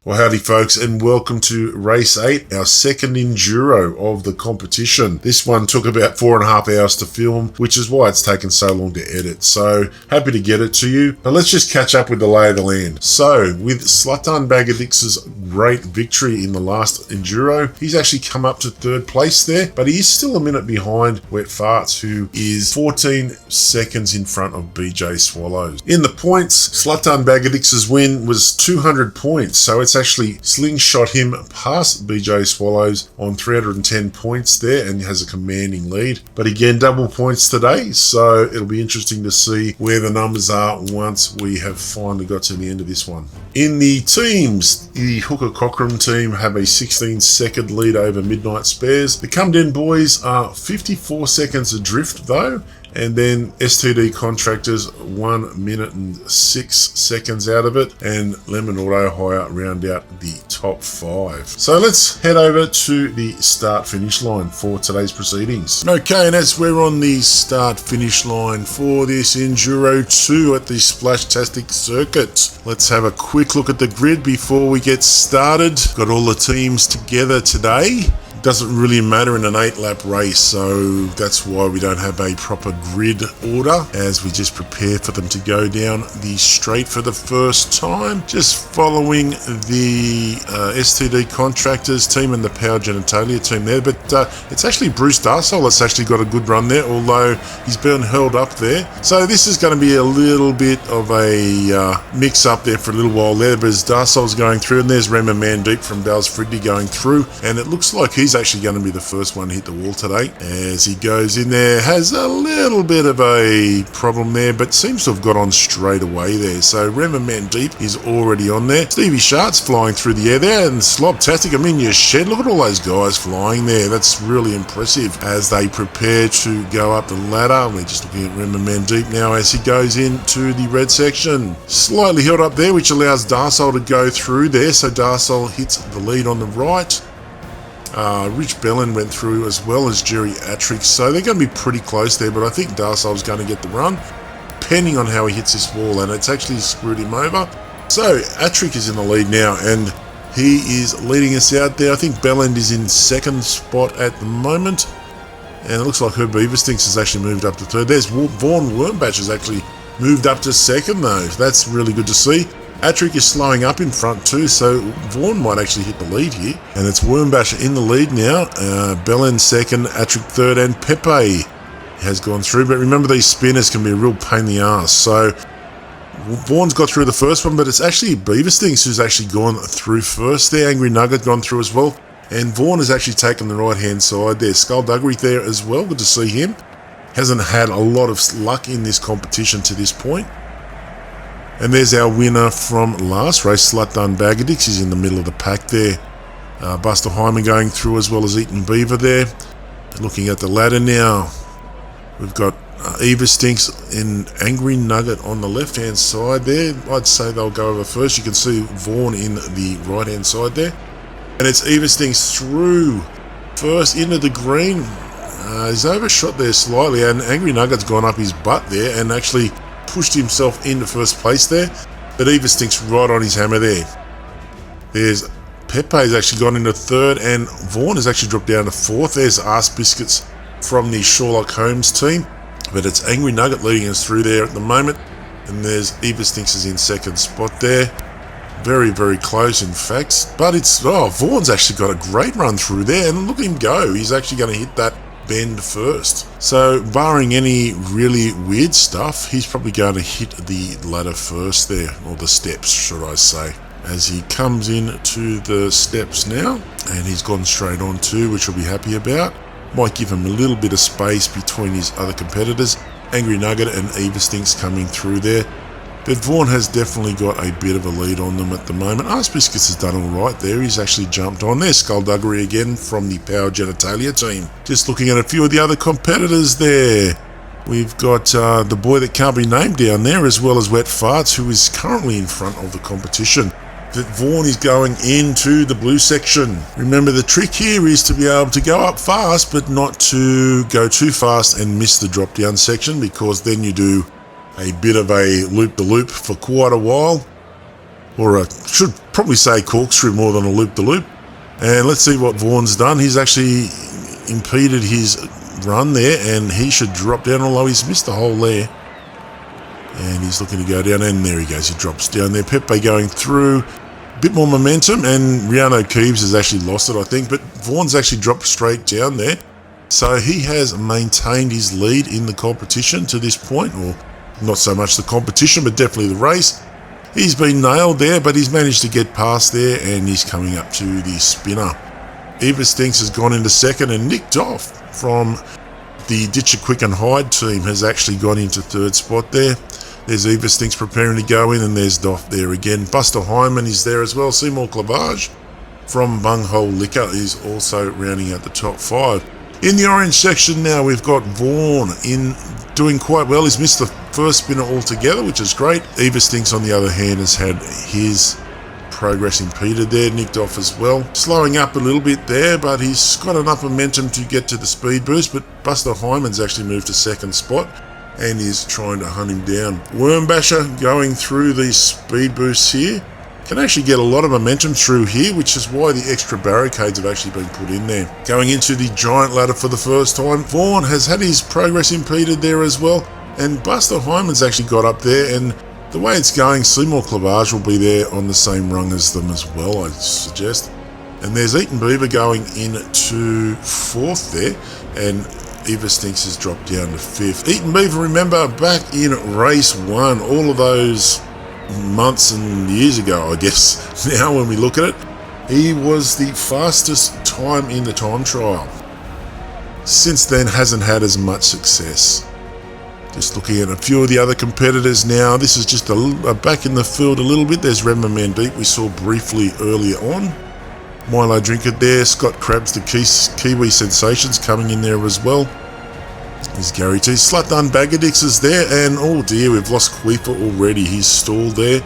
Well, howdy folks, and welcome to Race 8, our second Enduro of the competition. This one took about 4.5 hours to film, which is why it's taken so long to edit. So, happy to get it to you. But let's just catch up with the lay of the land. So, with Splashtastic's great victory in the last Enduro, he's actually come up to third place there, but he is still a minute behind Wet Farts, who is 14 seconds in front of BJ Swallows. In the points, Splashtastic's win was 200 points, so it's actually slingshot him past BJ Swallows on 310 points there and has a commanding lead. But again, double points today, so it'll be interesting to see where the numbers are once we have finally got to the end of this one. In the teams, the Hooker Cockram team have a 16-second lead over Midnight Spares. The Come Den boys are 54 seconds adrift though, and then STD Contractors 1 minute and 6 seconds out of it, and Lemon Auto Hire round out the top 5. So let's head over to the start-finish line for today's proceedings. Okay, and as we're on the start-finish line for this Enduro 2 at the Splashtastic Circuit, let's have a quick look at the grid before we get started. Got all the teams together today. Doesn't really matter in an 8-lap race, so that's why we don't have a proper grid order as we just prepare for them to go down the straight for the first time. Just following the STD Contractors team and the Power Genitalia team there, but it's actually Bruce Darsole that's actually got a good run there, although he's been held up there. So this is going to be a little bit of a mix up there for a little while there, but as Darsole's going through, and there's Rema Mandeep from Dales Fridley going through, and it looks like he's actually going to be the first one to hit the wall today as he goes in there. Has a little bit of a problem there, but seems to have got on straight away there. So Rema Mandeep is already on there. Stevie Shart's flying through the air there, and Slobtastic, I'm in your shed. Look at all those guys flying there. That's really impressive as they prepare to go up the ladder. We're just looking at Rema Mandeep now as he goes into the red section. Slightly held up there, which allows Darsole to go through there. So Darsole hits the lead on the right. Rich Bellin went through as well as Jerry Attrick, so they're going to be pretty close there, but I think Darsole's going to get the run, depending on how he hits this wall, and it's actually screwed him over. So Attrick is in the lead now, and he is leading us out there. I think Bellend is in second spot at the moment, and it looks like Herb Beaverstinks has actually moved up to third. There's Vaughan Wormbach has actually moved up to second though. That's really good to see. Attrick is slowing up in front too, so Vaughan might actually hit the lead here. And it's Wormbach in the lead now. Bellend second, Attrick third, and Pepe has gone through. But remember, these spinners can be a real pain in the ass. So Vaughan's got through the first one, but it's actually Beaverstinks who's actually gone through first there. Angry Nugget gone through as well. And Vaughan has actually taken the right-hand side there. Skullduggery there as well. Good to see him. Hasn't had a lot of luck in this competition to this point. And there's our winner from last race, Slut Dun Bagadix. He's in the middle of the pack there. Buster Hyman going through as well as Eaton Beaver there. Looking at the ladder now, we've got Eva Stinks and Angry Nugget on the left-hand side there. I'd say they'll go over first. You can see Vaughan in the right-hand side there. And it's Eva Stinks through first into the green. He's overshot there slightly, and Angry Nugget's gone up his butt there and actually pushed himself into first place there, but Eva Stinks right on his hammer there. There's Pepe's actually gone into third, and Vaughan has actually dropped down to fourth. There's Arse Biscuits from the Sherlock Holmes team, but it's Angry Nugget leading us through there at the moment, and there's Eva Stinks is in second spot there. Very, very close in fact, but it's, Vaughan's actually got a great run through there, and look at him go. He's actually going to hit that bend first. So barring any really weird stuff, he's probably going to hit the ladder first there, or the steps should I say, as he comes in to the steps now, and he's gone straight on too, which we'll be happy about. Might give him a little bit of space between his other competitors. Angry Nugget and Eva Stinks coming through there, but Vaughan has definitely got a bit of a lead on them at the moment. Arse Biscuits has done alright there. He's actually jumped on there. Skullduggery again from the Power Genitalia team. Just looking at a few of the other competitors there. We've got the boy that can't be named down there, as well as Wet Farts, who is currently in front of the competition. But Vaughan is going into the blue section. Remember, the trick here is to be able to go up fast, but not to go too fast and miss the drop down section, because then you do a bit of a loop-the-loop for quite a while. or I should probably say corkscrew more than a loop-the-loop. And let's see what Vaughan's done. He's actually impeded his run there, and he should drop down, although he's missed the hole there. And he's looking to go down, and there he goes, he drops down there. Pepe going through, a bit more momentum, and Riano Keeves has actually lost it, I think, but Vaughan's actually dropped straight down there. So he has maintained his lead in the competition to this point, or not so much the competition, but definitely the race. He's been nailed there, but he's managed to get past there, and he's coming up to the spinner. Eva Stinks has gone into second, and Nick Doff from the Ditcher Quick and Hide team has actually gone into third spot there. There's Eva Stinks preparing to go in, and there's Doff there again. Buster Hyman is there as well. Seymour Clavage from Bunghole Liquor is also rounding out the top 5. In the orange section now, we've got Vaughan in doing quite well. He's missed the first spinner altogether, which is great. Eva Stinks, on the other hand, has had his progress impeded there. Nicked off as well. Slowing up a little bit there, but he's got enough momentum to get to the speed boost. But Buster Hyman's actually moved to second spot and is trying to hunt him down. Wormbasher going through these speed boosts here. Can actually get a lot of momentum through here, which is why the extra barricades have actually been put in there. Going into the giant ladder for the first time. Vaughan has had his progress impeded there as well. And Buster Hyman's actually got up there, and the way it's going, Seymour Clavage will be there on the same rung as them as well, I suggest. And there's Eaton Beaver going into fourth there, and Eva Stinks has dropped down to fifth. Eaton Beaver, remember, back in race 1, all of those months and years ago, I guess, now when we look at it, he was the fastest time in the time trial. Since then, hasn't had as much success. Just looking at a few of the other competitors now, this is just a back in the field a little bit. There's Remma Mandeep, we saw briefly earlier on. Milo Drinker there, Scott Krabs, the Kiwi Sensations coming in there as well. There's Gary T. Slutdun Bagadix is there, and oh dear, we've lost Queefer already. He's stalled there.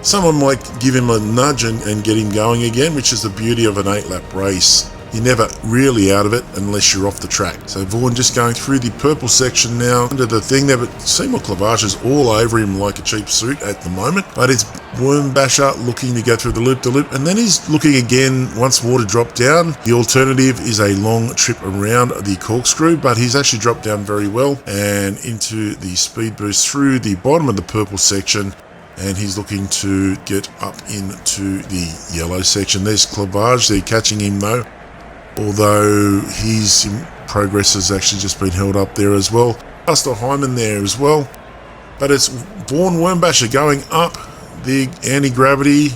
Someone might give him a nudge and get him going again, which is the beauty of an 8-lap race. You're never really out of it unless you're off the track. So Vaughan just going through the purple section now under the thing there, but Seymour Clavage is all over him like a cheap suit at the moment. But it's Wormbasher looking to go through the loop-to-loop, and then he's looking again once water dropped down. The alternative is a long trip around the corkscrew, but he's actually dropped down very well and into the speed boost through the bottom of the purple section. And he's looking to get up into the yellow section. There's Clavage, they're catching him though. Although his progress has actually just been held up there as well. Buster Hyman there as well. But it's Vaughan Wormbasher going up the anti-gravity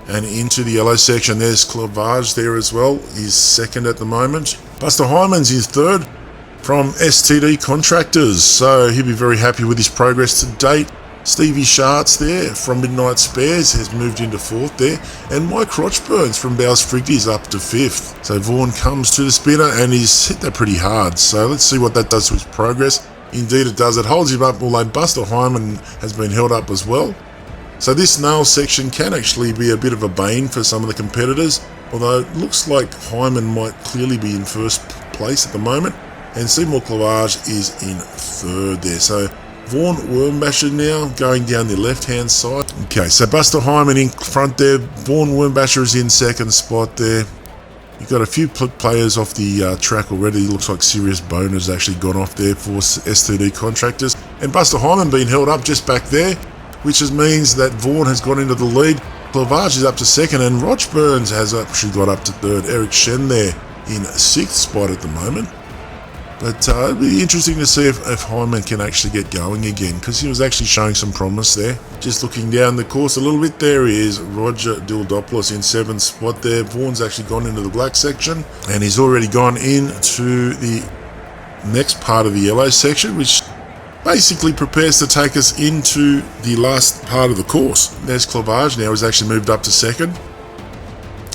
and into the yellow section. There's Clavage there as well. He's second at the moment. Buster Hyman's his third from STD Contractors. So he'll be very happy with his progress to date. Stevie Schartz there from Midnight Spares has moved into fourth there, and Mike Crotchburns from Bowes Friggy's up to fifth. So Vaughan comes to the spinner and he's hit that pretty hard. So let's see what that does to his progress. Indeed it does. It holds him up, although Buster Hyman has been held up as well. So this nail section can actually be a bit of a bane for some of the competitors, although it looks like Hyman might clearly be in first place at the moment, and Seymour Clavage is in third there. So Vaughan Wormbasher now going down the left-hand side. Okay, so Buster Hyman in front there. Vaughan Wormbasher is in second spot there. You've got a few players off the track already. Looks like Sirius Bone has actually gone off there for STD Contractors. And Buster Hyman being held up just back there, which means that Vaughan has gone into the lead. Clavage is up to second, and Roch Burns has actually got up to third. Eric Shen there in sixth spot at the moment. But it'll be interesting to see if Hyman can actually get going again, because he was actually showing some promise there. Just looking down the course a little bit, there he is, Roger Dildopoulos in seventh spot there. Vaughan's actually gone into the black section, and he's already gone into the next part of the yellow section, which basically prepares to take us into the last part of the course. There's Clavage now, he's actually moved up to second.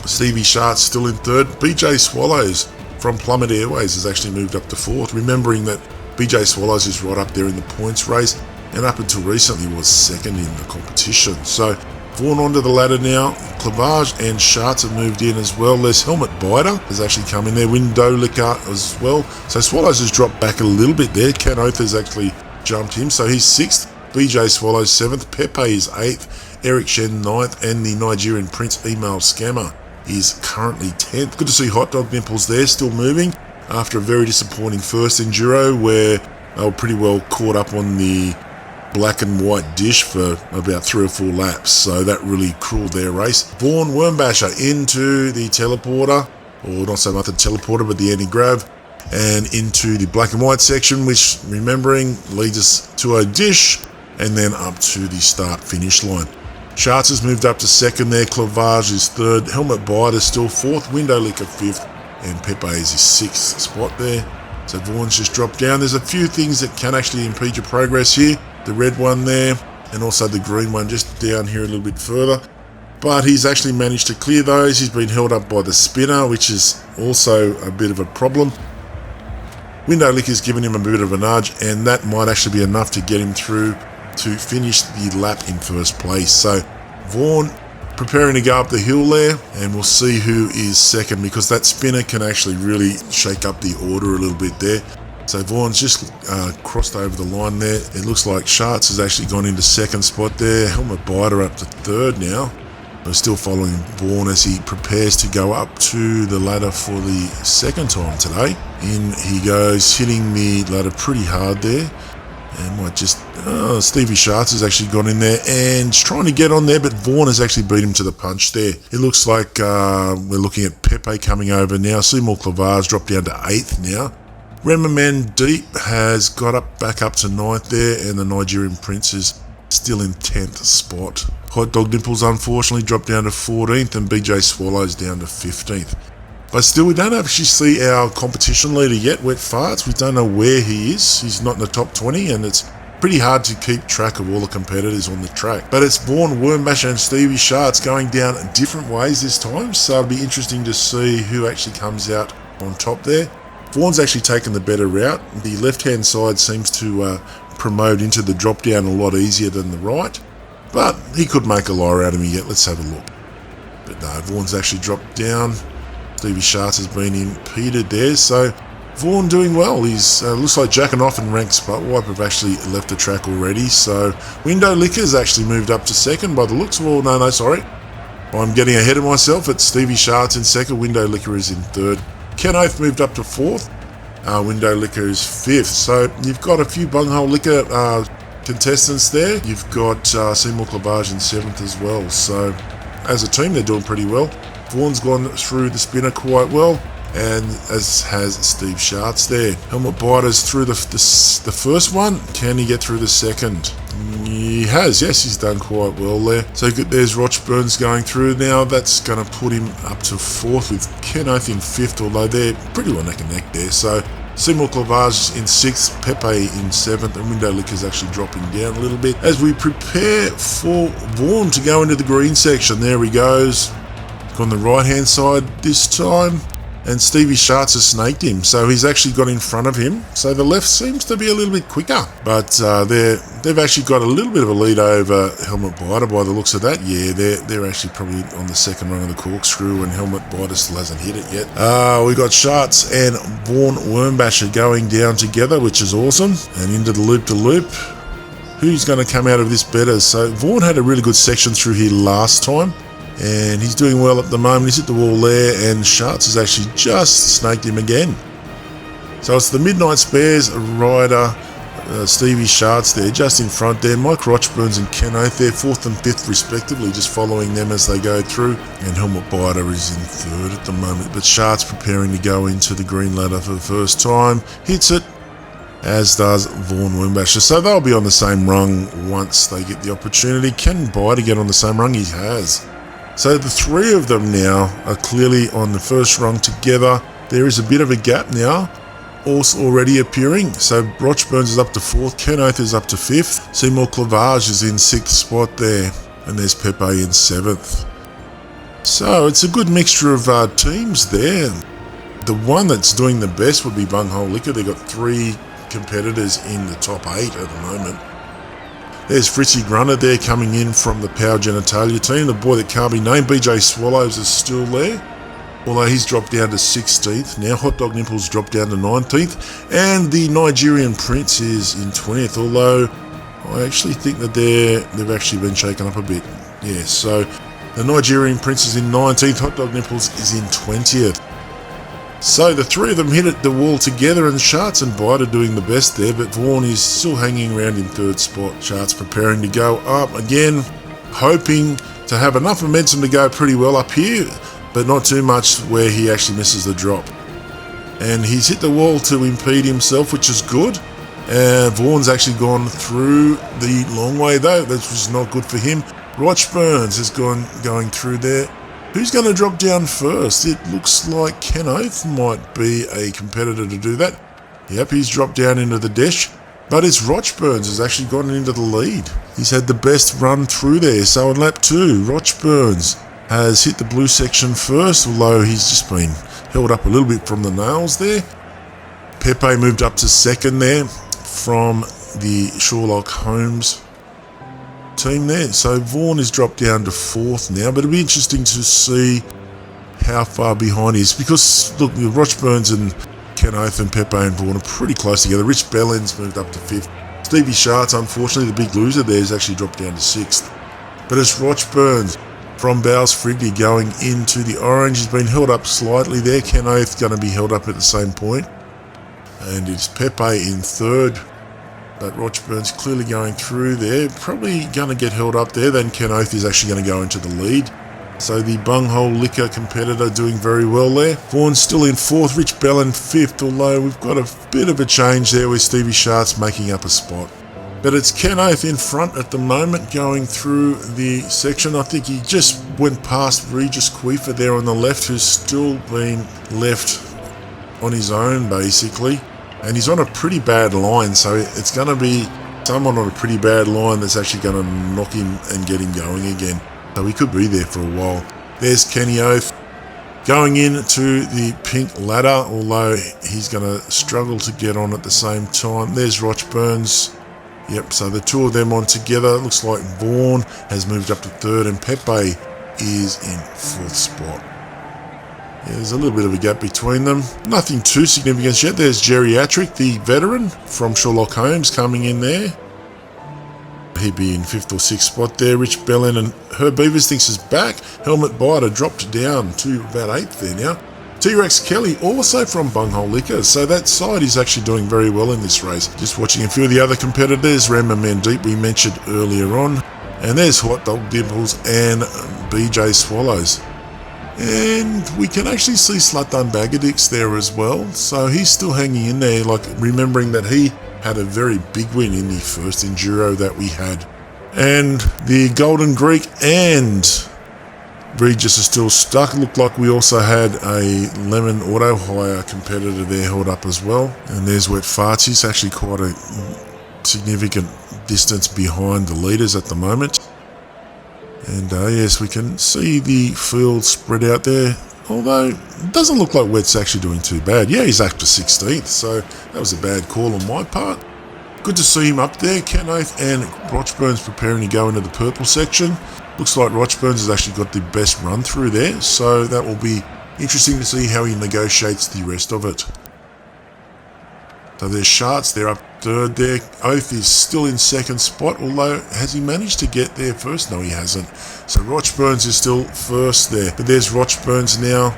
Stevie Schartz still in third. BJ Swallows from Plummet Airways has actually moved up to fourth, remembering that BJ Swallows is right up there in the points race, and up until recently was second in the competition. So Vaughan onto the ladder now. Clavage and Schartz have moved in as well. There's Helmet Biter has actually come in there. Window Liquor as well. So Swallows has dropped back a little bit there. Ken Oath has actually jumped him, so he's sixth. BJ Swallows seventh. Pepe is eighth. Eric Shen 9th, and the Nigerian Prince Email Scammer is currently 10th. Good to see Hot Dog Nipples there, still moving after a very disappointing first Enduro where they were pretty well caught up on the black and white dish for about 3 or 4 laps, so that really cruelled their race. Vaughan Wormbasher into the teleporter, or not so much the teleporter but the anti-grav, and into the black and white section, which, remembering, leads us to a dish and then up to the start finish line. Schatz has moved up to 2nd there, Clavage is 3rd, Helmet Bite is still 4th, Window Licker 5th, and Pepe is his 6th spot there. So Vaughan's just dropped down. There's a few things that can actually impede your progress here. The red one there, and also the green one just down here a little bit further. But he's actually managed to clear those. He's been held up by the spinner, which is also a bit of a problem. Window Licker's given him a bit of a nudge, and that might actually be enough to get him through to finish the lap in first place. So Vaughan preparing to go up the hill there, and we'll see who is 2nd, because that spinner can actually really shake up the order a little bit there. So Vaughan's just crossed over the line there. It looks like Schatz has actually gone into 2nd spot there. Helmet Biter up to 3rd now. We're still following Vaughan as he prepares to go up to the ladder for the 2nd time today. In he goes, hitting the ladder pretty hard there. And might just... Stevie Schatz has actually gone in there and trying to get on there, but Vaughan has actually beat him to the punch there. It looks like we're looking at Pepe coming over now. Seymour Clavage dropped down to 8th now. Remaman Deep has got back up to 9th there, and the Nigerian Prince is still in 10th spot. Hot Dog Nipples unfortunately dropped down to 14th, and BJ Swallows down to 15th. But still, we don't actually see our competition leader yet, Wet Farts. We don't know where he is. He's not in the top 20, and it's pretty hard to keep track of all the competitors on the track. But it's Vaughan Wormbasher and Stevie Schatz going down different ways this time, so it'll be interesting to see who actually comes out on top there. Vaughan's actually taken the better route. The left-hand side seems to promote into the drop-down a lot easier than the right, but he could make a liar out of me yet. Let's have a look. But no, Vaughan's actually dropped down. Stevie Schatz has been impeded there, so Vaughan doing well. He's looks like jacking off and ranked spot wipe have actually left the track already, so Window Licker's actually moved up to 2nd by the looks. Well, no, sorry. I'm getting ahead of myself. It's Stevie Schatz in 2nd, Window Licker is in 3rd. Ken Oath moved up to 4th, Window Licker is 5th. So you've got a few bunghole liquor contestants there. You've got Seymour Clavage in 7th as well. So as a team, they're doing pretty well. Vaughan's gone through the spinner quite well, and as has Steve Schatz there. Helmet Biter's through the first one. Can he get through the 2nd? He has, yes, he's done quite well there. So there's Rochburns going through now. That's going to put him up to 4th with Ken Oath in 5th, although they're pretty well neck and neck there. So Seymour Clavage in 6th, Pepe in 7th, and Window Licker's actually dropping down a little bit. As we prepare for Vaughan to go into the green section, there he goes. On the right-hand side this time. And Stevie Schatz has snaked him, so he's actually got in front of him. So the left seems to be a little bit quicker, but they've actually got a little bit of a lead over Helmet Biter by the looks of that. Yeah, they're actually probably on the 2nd rung of the corkscrew, and Helmet Biter still hasn't hit it yet. We got Schatz and Vaughan Wormbasher going down together, which is awesome, and into the loop-to-loop. Who's going to come out of this better? So Vaughan had a really good section through here last time, and he's doing well at the moment. He's hit the wall there, and Schatz has actually just snaked him again. So it's the Midnight Spares rider, Stevie Schatz there, just in front there. Mike Rochburns and Ken Oath there, 4th and 5th respectively, just following them as they go through. And Helmet Biter is in 3rd at the moment, but Schatz preparing to go into the green ladder for the first time. Hits it, as does Vaughan Wormbasher. So they'll be on the same rung once they get the opportunity. Can Biter get on the same rung? He has. So the 3 of them now are clearly on the first rung together. There is a bit of a gap now, also already appearing. So Rochburns is up to 4th, Ken Oath is up to 5th, Seymour Clavage is in 6th spot there, and there's Pepe in 7th. So it's a good mixture of teams there. The one that's doing the best would be Bunghole Liquor. They've got 3 competitors in the top 8 at the moment. There's Fritzy Grunner there coming in from the Power Genitalia team. The boy that can't be named, BJ Swallows, is still there, although he's dropped down to 16th. Now Hot Dog Nipples dropped down to 19th, and the Nigerian Prince is in 20th, although I actually think that they've actually been shaken up a bit. Yeah, so the Nigerian Prince is in 19th, Hot Dog Nipples is in 20th. So the three of them hit at the wall together, and Charts and Bite are doing the best there, but Vaughan is still hanging around in third spot. Charts preparing to go up again, hoping to have enough momentum to go pretty well up here, but not too much where he actually misses the drop. And he's hit the wall to impede himself, which is good. Vaughan's actually gone through the long way though, which was not good for him. Roch Burns is going through there. Who's going to drop down first? It looks like Ken Oath might be a competitor to do that. Yep, he's dropped down into the dash. But it's Roch Burns has actually gotten into the lead. He's had the best run through there. So in lap 2, Roch Burns has hit the blue section first, although he's just been held up a little bit from the nails there. Pepe moved up to second there from the Sherlock Holmes team there. So Vaughan is dropped down to fourth now, but it'll be interesting to see how far behind he is, because look, Roch Burns and Ken Oath and Pepe and Vaughan are pretty close together. Rich Bellens moved up to fifth. Stevie Schartz, unfortunately, the big loser there, has actually dropped down to sixth. But it's Roch Burns from Bowles Frigley going into the orange. He's been held up slightly there. Ken Oath going to be held up at the same point. And it's Pepe in third. But Roch Burns clearly going through there. Probably going to get held up there. Then Ken Oath is actually going to go into the lead. So the Bunghole Liquor competitor doing very well there. Vaughan's still in fourth. Rich Bellin fifth. Although we've got a bit of a change there with Stevie Schartz making up a spot. But it's Ken Oath in front at the moment going through the section. I think he just went past Regis Queefer there on the left, who's still been left on his own basically. And he's on a pretty bad line, so it's going to be someone on a pretty bad line that's actually going to knock him and get him going again. So he could be there for a while. There's Kenny Oath going into the pink ladder, although he's going to struggle to get on at the same time. There's Roch Burns. Yep, so the two of them on together. Looks like Vaughan has moved up to third and Pepe is in fourth spot. Yeah, there's a little bit of a gap between them. Nothing too significant yet. There's Geriatric, the veteran from Sherlock Holmes, coming in there. He'd be in fifth or sixth spot there. Rich Bellin and Herb Beavers thinks is back. Helmet Biter dropped down to about eighth there now. T-Rex Kelly also from Bunghole Liquor, so that side is actually doing very well in this race. Just watching a few of the other competitors. Rama Mandeep we mentioned earlier on. And there's Hot Dog Dimples and BJ Swallows. And we can actually see Slatan Bagadix there as well. So he's still hanging in there, like remembering that he had a very big win in the first Enduro that we had. And the Golden Greek and Regis are still stuck. Looked like we also had a Lemon Auto Hire competitor there held up as well. And there's Wet Farts. He's actually quite a significant distance behind the leaders at the moment. And yes, we can see the field spread out there. Although, it doesn't look like Wet's actually doing too bad. Yeah, he's up to 16th, so that was a bad call on my part. Good to see him up there. Ken Oath and Roch Burns preparing to go into the purple section. Looks like Roch Burns has actually got the best run through there, so that will be interesting to see how he negotiates the rest of it. So there's Schartz, they're up third there. Oath is still in second spot, although has he managed to get there first? No, he hasn't. So Roch Burns is still first there. But there's Roch Burns now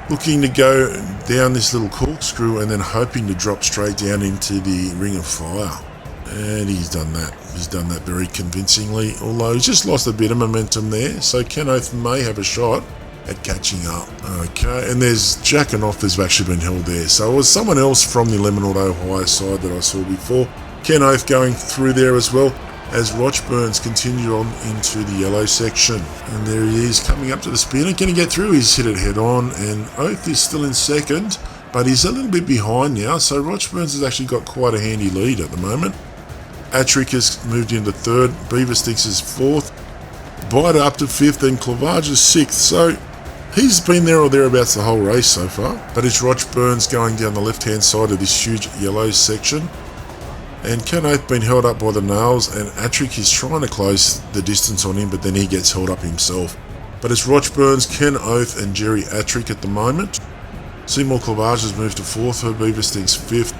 looking to go down this little corkscrew and then hoping to drop straight down into the Ring of Fire. And he's done that. He's done that very convincingly, although he's just lost a bit of momentum there. So Ken Oath may have a shot at catching up. Okay, and there's Jack and Off has actually been held there. So it was someone else from the Lemon Auto Hire side that I saw before. Ken Oath going through there as well as Roch Burns continued on into the yellow section. And there he is coming up to the spinner. Can he get through? He's hit it head on, and Oath is still in second, but he's a little bit behind now. So Roch Burns has actually got quite a handy lead at the moment. Atrick has moved into third. Beaver Sticks is fourth. Biter up to fifth, and Clavage is sixth. So he's been there or thereabouts the whole race so far. But it's Roch Burns going down the left-hand side of this huge yellow section. And Ken Oath been held up by the nails, and Atrick is trying to close the distance on him, but then he gets held up himself. But it's Roch Burns, Ken Oath, and Jerry Atrick at the moment. Seymour Clavage has moved to fourth, Herb Beaverstink's fifth,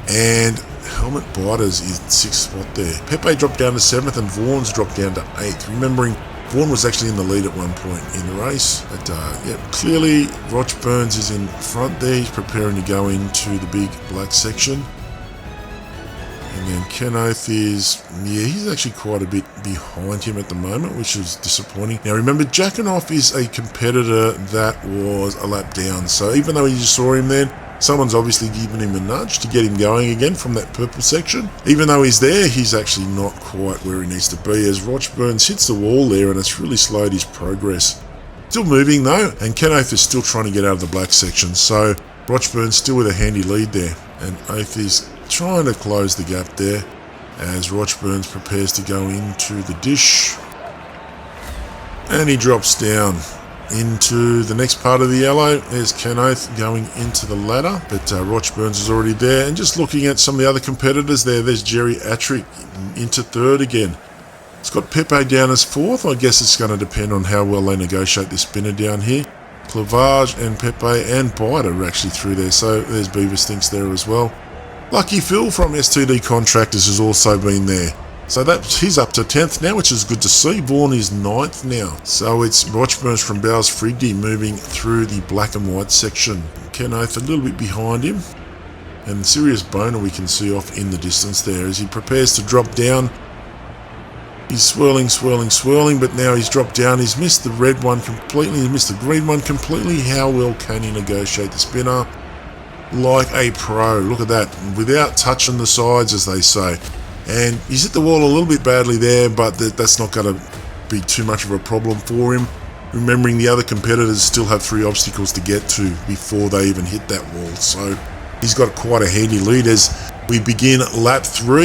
and Helmet Biters is sixth spot there. Pepe dropped down to seventh, and Vaughan's dropped down to eighth. Remembering Vaughan was actually in the lead at one point in the race, but yeah, clearly Roch Burns is in front there. He's preparing to go into the big black section. And then Ken Oath is, yeah, he's actually quite a bit behind him at the moment, which is disappointing. Now remember, Jackanoff is a competitor that was a lap down, so even though you saw him then, someone's obviously given him a nudge to get him going again from that purple section. Even though he's there, he's actually not quite where he needs to be, as Roch Burns hits the wall there and it's really slowed his progress. Still moving though, and Ken Oath is still trying to get out of the black section, so Roch Burns still with a handy lead there, and Oath is trying to close the gap there as Roch Burns prepares to go into the dish, and he drops down into the next part of the yellow. There's Ken Oath going into the ladder, but Roch Burns is already there. And just looking at some of the other competitors there's Jerry Attrick into third again. It's got Pepe down as fourth. I guess it's going to depend on how well they negotiate this spinner down here. Clavage and Pepe and Bite are actually through there, so there's Beaver Stinks there as well. Lucky Phil from STD Contractors has also been there. So he's up to 10th now, which is good to see. Vaughan is 9th now. So it's Roch Burns from Bowes Frigdy moving through the black and white section. Ken Oath a little bit behind him. And Sirius Boner we can see off in the distance there as he prepares to drop down. He's swirling, but now he's dropped down. He's missed the red one completely. He's missed the green one completely. How well can he negotiate the spinner? Like a pro. Look at that. Without touching the sides, as they say. And he's hit the wall a little bit badly there, but that's not going to be too much of a problem for him. Remembering the other competitors still have 3 obstacles to get to before they even hit that wall. So he's got quite a handy lead as we begin lap 3.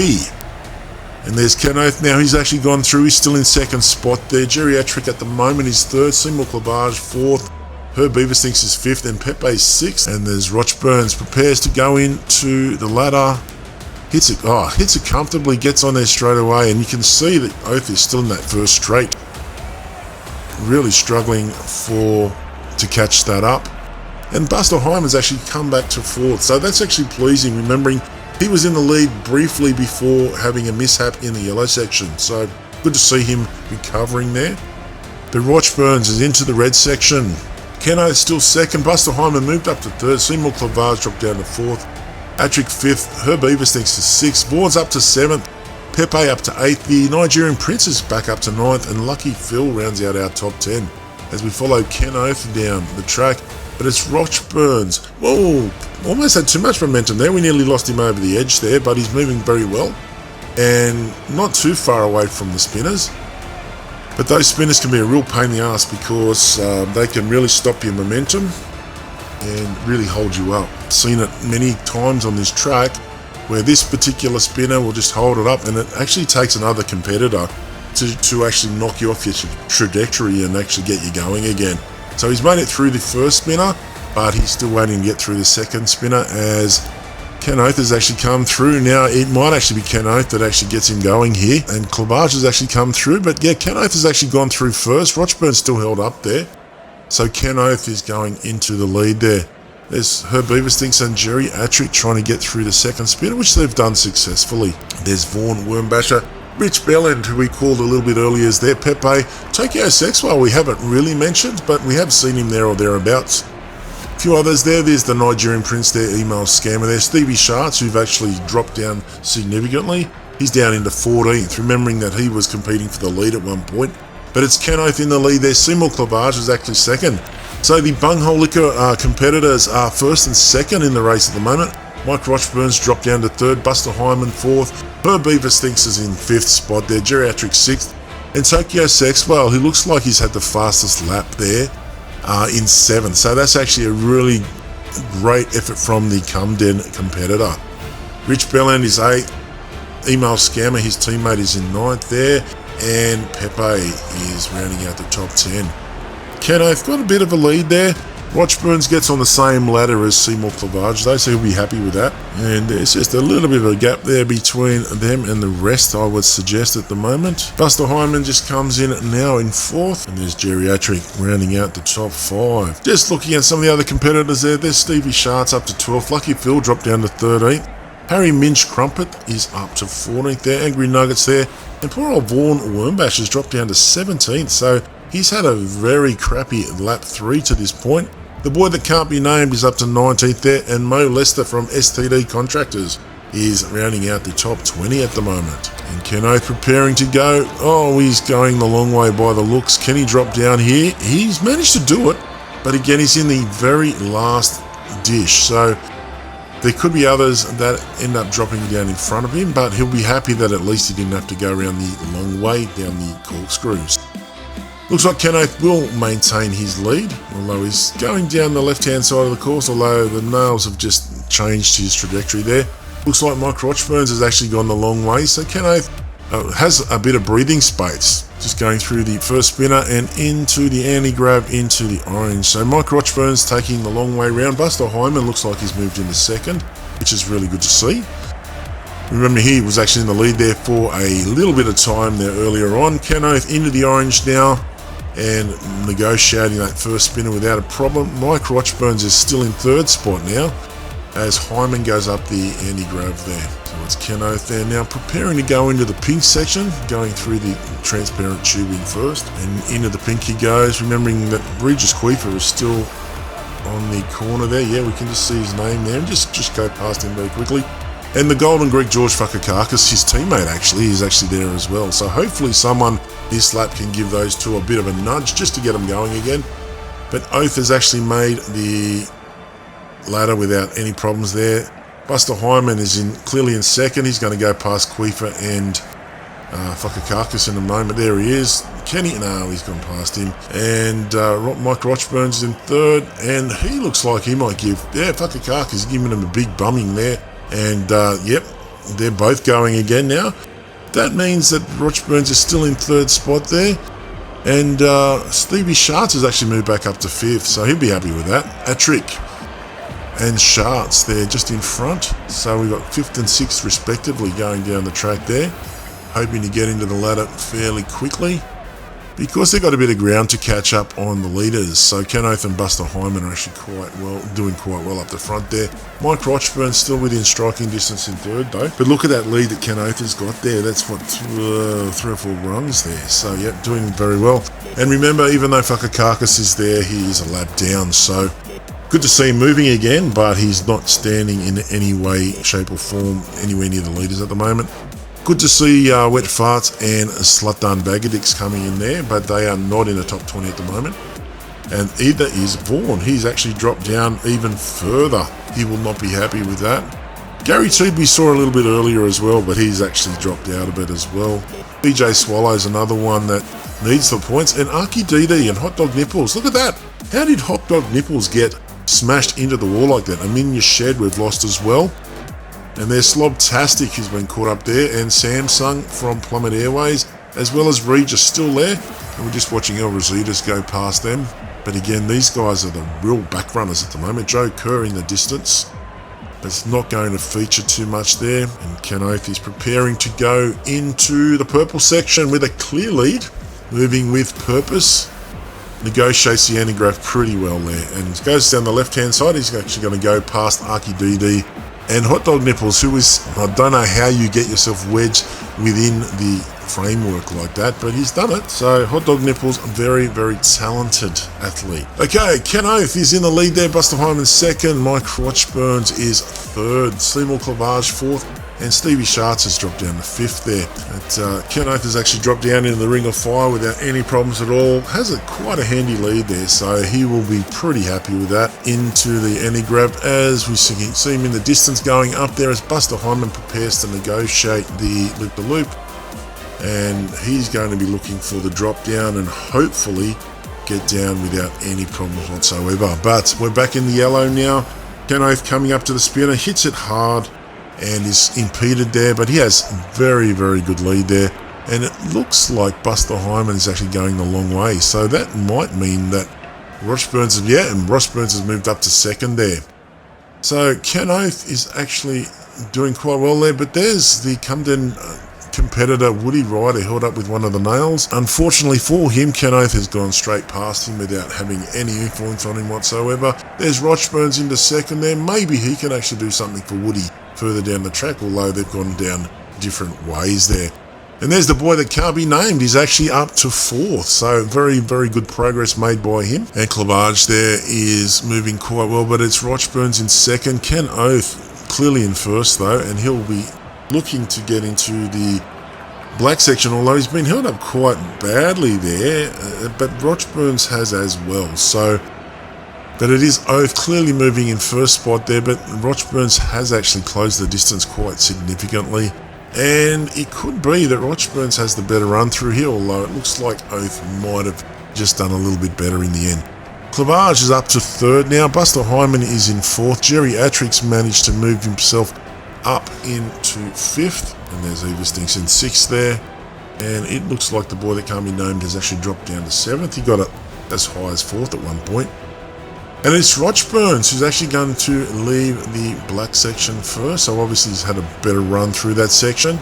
And there's Ken Oath now. He's actually gone through. He's still in second spot there. Jerry Attrick at the moment is third. Seymour Clavage fourth. Herb Beaverstinks is fifth and Pepe sixth. And there's Roch Burns prepares to go into the ladder. Hits it comfortably, gets on there straight away, and you can see that Oath is still in that first straight. Really struggling to catch that up. And Buster Hyman's actually come back to fourth, so that's actually pleasing, remembering he was in the lead briefly before having a mishap in the yellow section, so good to see him recovering there. But Roch Burns is into the red section. Ken Oath still second, Buster Hyman moved up to third, Seymour Clavage dropped down to fourth. Attrick 5th, Herb Beaverstinks to 6th, Vaughan's up to 7th, Pepe up to 8th, the Nigerian Prince is back up to 9th, and Lucky Phil rounds out our top 10 as we follow Ken Oath down the track. But it's Roch Burns. Whoa, almost had too much momentum there. We nearly lost him over the edge there, but he's moving very well and not too far away from the spinners. But those spinners can be a real pain in the ass because they can really stop your momentum and really hold you up. I've seen it many times on this track where this particular spinner will just hold it up, and it actually takes another competitor to actually knock you off your trajectory and actually get you going again. So he's made it through the first spinner, but he's still waiting to get through the second spinner as Ken Oath has actually come through. Now it might actually be Ken Oath that actually gets him going here, and Clavage has actually come through, but yeah, Ken Oath has actually gone through first. Roch Burns still held up there. So Ken Oath is going into the lead there. There's Herb Beaverstinks and Jerry Attrick trying to get through the second spinner, which they've done successfully. There's Vaughan Wormbasher. Rich Bellend, who we called a little bit earlier, is there. Pepe. Tokyo Sexwell we haven't really mentioned, but we have seen him there or thereabouts. A few others there. There's the Nigerian Prince there, email scammer there. Stevie Schatz, who've actually dropped down significantly. He's down into 14th, remembering that he was competing for the lead at one point. But it's Ken Oath in the lead there. Seymour Clavage is actually second. So the Bunghole Liquor competitors are first and second in the race at the moment. Mike Roch Burns dropped down to third. Buster Hyman fourth. Herb Beaverstinks is in fifth spot there. Geriatric sixth. And Tokyo Sexwell, who looks like he's had the fastest lap there, in seventh. So that's actually a really great effort from the Cumden competitor. Rich Bellend is eighth. Email Scammer, his teammate, is in ninth there. And Pepe is rounding out the top 10. Ken Oath got a bit of a lead there. Roch Burns gets on the same ladder as Seymour Clavage though, so he'll be happy with that. And there's just a little bit of a gap there between them and the rest, I would suggest, at the moment. Buster Hyman just comes in now in fourth. And there's Geriatric rounding out the top 5. Just looking at some of the other competitors there, there's Stevie Schatz up to 12th. Lucky Phil dropped down to 13th. Harry Minch Crumpet is up to 14th there. Angry Nuggets there. And poor old Vaughan Wormbash has dropped down to 17th. So he's had a very crappy lap 3 to this point. The boy that can't be named is up to 19th there. And Mo Lester from STD Contractors is rounding out the top 20 at the moment. And Ken Oath preparing to go. Oh, he's going the long way by the looks. Can he drop down here? He's managed to do it. But again, he's in the very last dish. So there could be others that end up dropping down in front of him, but he'll be happy that at least he didn't have to go around the long way down the corkscrews. Looks like Ken Oath will maintain his lead, although he's going down the left-hand side of the course, although the nails have just changed his trajectory there. Looks like Mike Rochburns has actually gone the long way, so Ken Oath has a bit of breathing space. Just going through the first spinner and into the anti-grab into the orange. So Mike Rochburn's taking the long way round. Buster Hyman looks like he's moved into second, which is really good to see. Remember, he was actually in the lead there for a little bit of time there earlier on. Ken Oath into the orange now and negotiating that first spinner without a problem. Mike Rochburns is still in third spot now as Hyman goes up the anti-grab there. So it's Ken Oath there now preparing to go into the pink section, going through the transparent tubing first, and into the pink he goes, remembering that Regis Queefer is still on the corner there. Yeah, we can just see his name there and just go past him very quickly. And the Golden Greek George Fuckakarkas, his teammate actually, is actually there as well. So hopefully someone this lap can give those two a bit of a nudge just to get them going again. But Oath has actually made the ladder without any problems there. Buster Hyman is clearly in second. He's going to go past Queefer and Fuckakarkas in a moment. There he is. Kenny, no, he's gone past him. And Mike Rochburns is in third, and he looks like he might give, Fuckakarkas giving him a big bumming there. And yep, they're both going again now. That means that Rochburns is still in third spot there. And Stevie Schatz has actually moved back up to fifth, so he'll be happy with that. A trick. And Schatz there just in front. So we've got fifth and sixth respectively going down the track there. Hoping to get into the ladder fairly quickly, because they've got a bit of ground to catch up on the leaders. So Ken Oath and Buster Hyman are actually doing quite well up the front there. Mike Rochburn still within striking distance in third though. But look at that lead that Ken Oath has got there. That's what, 3 or 4 rungs there. So yep, doing very well. And remember, even though Fuckakarkas is there, he is a lap down. So good to see him moving again, but he's not standing in any way, shape or form anywhere near the leaders at the moment. Good to see Wet Farts and Slutdon Bagadix coming in there, but they are not in the top 20 at the moment. And either is Vaughan. He's actually dropped down even further. He will not be happy with that. Gary Teeb we saw a little bit earlier as well, but he's actually dropped out a bit as well. BJ Swallow's another one that needs the points. And Arky DD and Hot Dog Nipples. Look at that. How did Hot Dog Nipples get smashed into the wall like that? Aminia Shed we've lost as well. And there's Slobtastic who's been caught up there, and Samsung from Plummet Airways, as well as Regis still there. And we're just watching El Rositas go past them. But again, these guys are the real back runners at the moment. Joe Kerr in the distance. But it's not going to feature too much there. And Ken Oath is preparing to go into the purple section with a clear lead. Moving with purpose. Negotiates the anti-graph pretty well there. And goes down the left-hand side. He's actually going to go past Arky DD. And Hot Dog Nipples, who is, I don't know how you get yourself wedged within the framework like that, but he's done it. So Hot Dog Nipples, a very, very talented athlete. Okay, Ken Oath is in the lead there. Buster Hyman second. Mike Rochburns is third. Seymour Clavage fourth. And Stevie Schatz has dropped down to fifth there. But, Ken Oath has actually dropped down into the ring of fire without any problems at all. Has quite a handy lead there, so he will be pretty happy with that. Into the anti-grab as we see him in the distance going up there as Buster Hyman prepares to negotiate the loop-the-loop. And he's going to be looking for the drop down and hopefully get down without any problems whatsoever. But we're back in the yellow now. Ken Oath coming up to the spinner, hits it hard and is impeded there, but he has very, very good lead there. And it looks like Buster Hyman is actually going the long way. So that might mean that Rochburns has moved up to second there. So Ken Oath is actually doing quite well there, but there's the Cumden competitor Woody Ryder held up with one of the nails. Unfortunately for him, Ken Oath has gone straight past him without having any influence on him whatsoever. There's Rochburns into second there. Maybe he can actually do something for Woody further down the track, although they've gone down different ways there. And there's the boy that can't be named. He's actually up to 4th. So very, very good progress made by him. And Clavage there is moving quite well, but it's Rochburns in 2nd. Ken Oath clearly in 1st though, and he'll be looking to get into the black section, although he's been held up quite badly there, but Rochburns has as well. So, but it is Oath clearly moving in 1st spot there, but Rochburns has actually closed the distance quite significantly. And it could be that Rochburns has the better run through here, although it looks like Oath might have just done a little bit better in the end. Clavage is up to 3rd now. Buster Hyman is in 4th. Jerry Atrix managed to move himself up into 5th. And there's Everstings in 6th there. And it looks like the boy that can't be named has actually dropped down to 7th. He got it as high as 4th at one point. And it's Rochburns who's actually going to leave the black section first. So obviously he's had a better run through that section.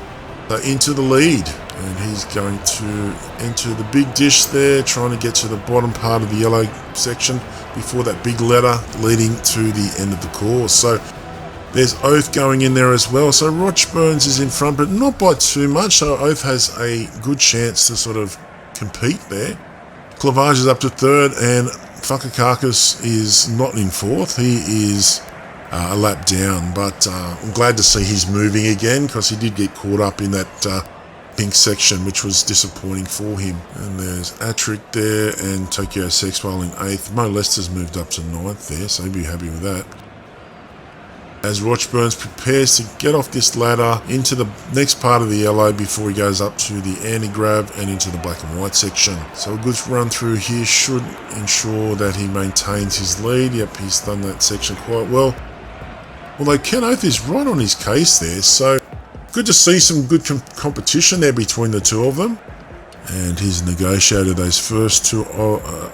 So into the lead. And he's going to enter the big dish there, trying to get to the bottom part of the yellow section before that big ladder leading to the end of the course. So there's Oath going in there as well. So Rochburns is in front, but not by too much. So Oath has a good chance to sort of compete there. Clavage is up to 3rd, and Whakakakas is not in 4th. He is a lap down, but I'm glad to see he's moving again, because he did get caught up in that pink section, which was disappointing for him. And there's Atrick there, and Tokyo Sexwell in 8th. Mo Lester's moved up to 9th there, so he'll be happy with that. As Rochburns prepares to get off this ladder into the next part of the yellow before he goes up to the anti-grab and into the black and white section. So a good run through here should ensure that he maintains his lead. Yep, he's done that section quite well. Although Ken Oath is right on his case there, so good to see some good competition there between the two of them. And he's negotiated those first 2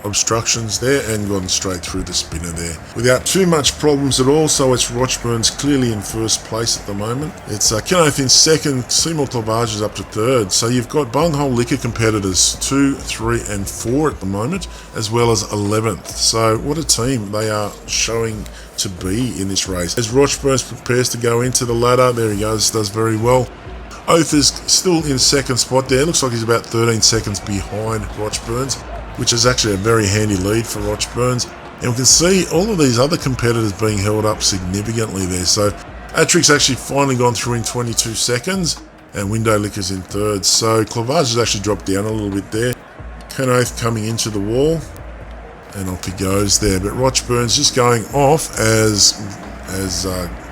obstructions there and gone straight through the spinner there without too much problems at all. So it's Rochburns clearly in 1st place at the moment. It's Ken Oath in 2nd, Seymour Clavage is up to 3rd. So you've got bunghole liquor competitors 2, 3 and 4 at the moment, as well as 11th. So what a team they are showing to be in this race. As Rochburns prepares to go into the ladder, there he goes, does very well. Oath is still in 2nd spot there. Looks like he's about 13 seconds behind Rochburns, which is actually a very handy lead for Rochburns. And we can see all of these other competitors being held up significantly there. So Atrix actually finally gone through in 22 seconds, and Window Liquor's in 3rd. So Clavage has actually dropped down a little bit there. Ken Oath coming into the wall, and off he goes there. But Rochburns just going off as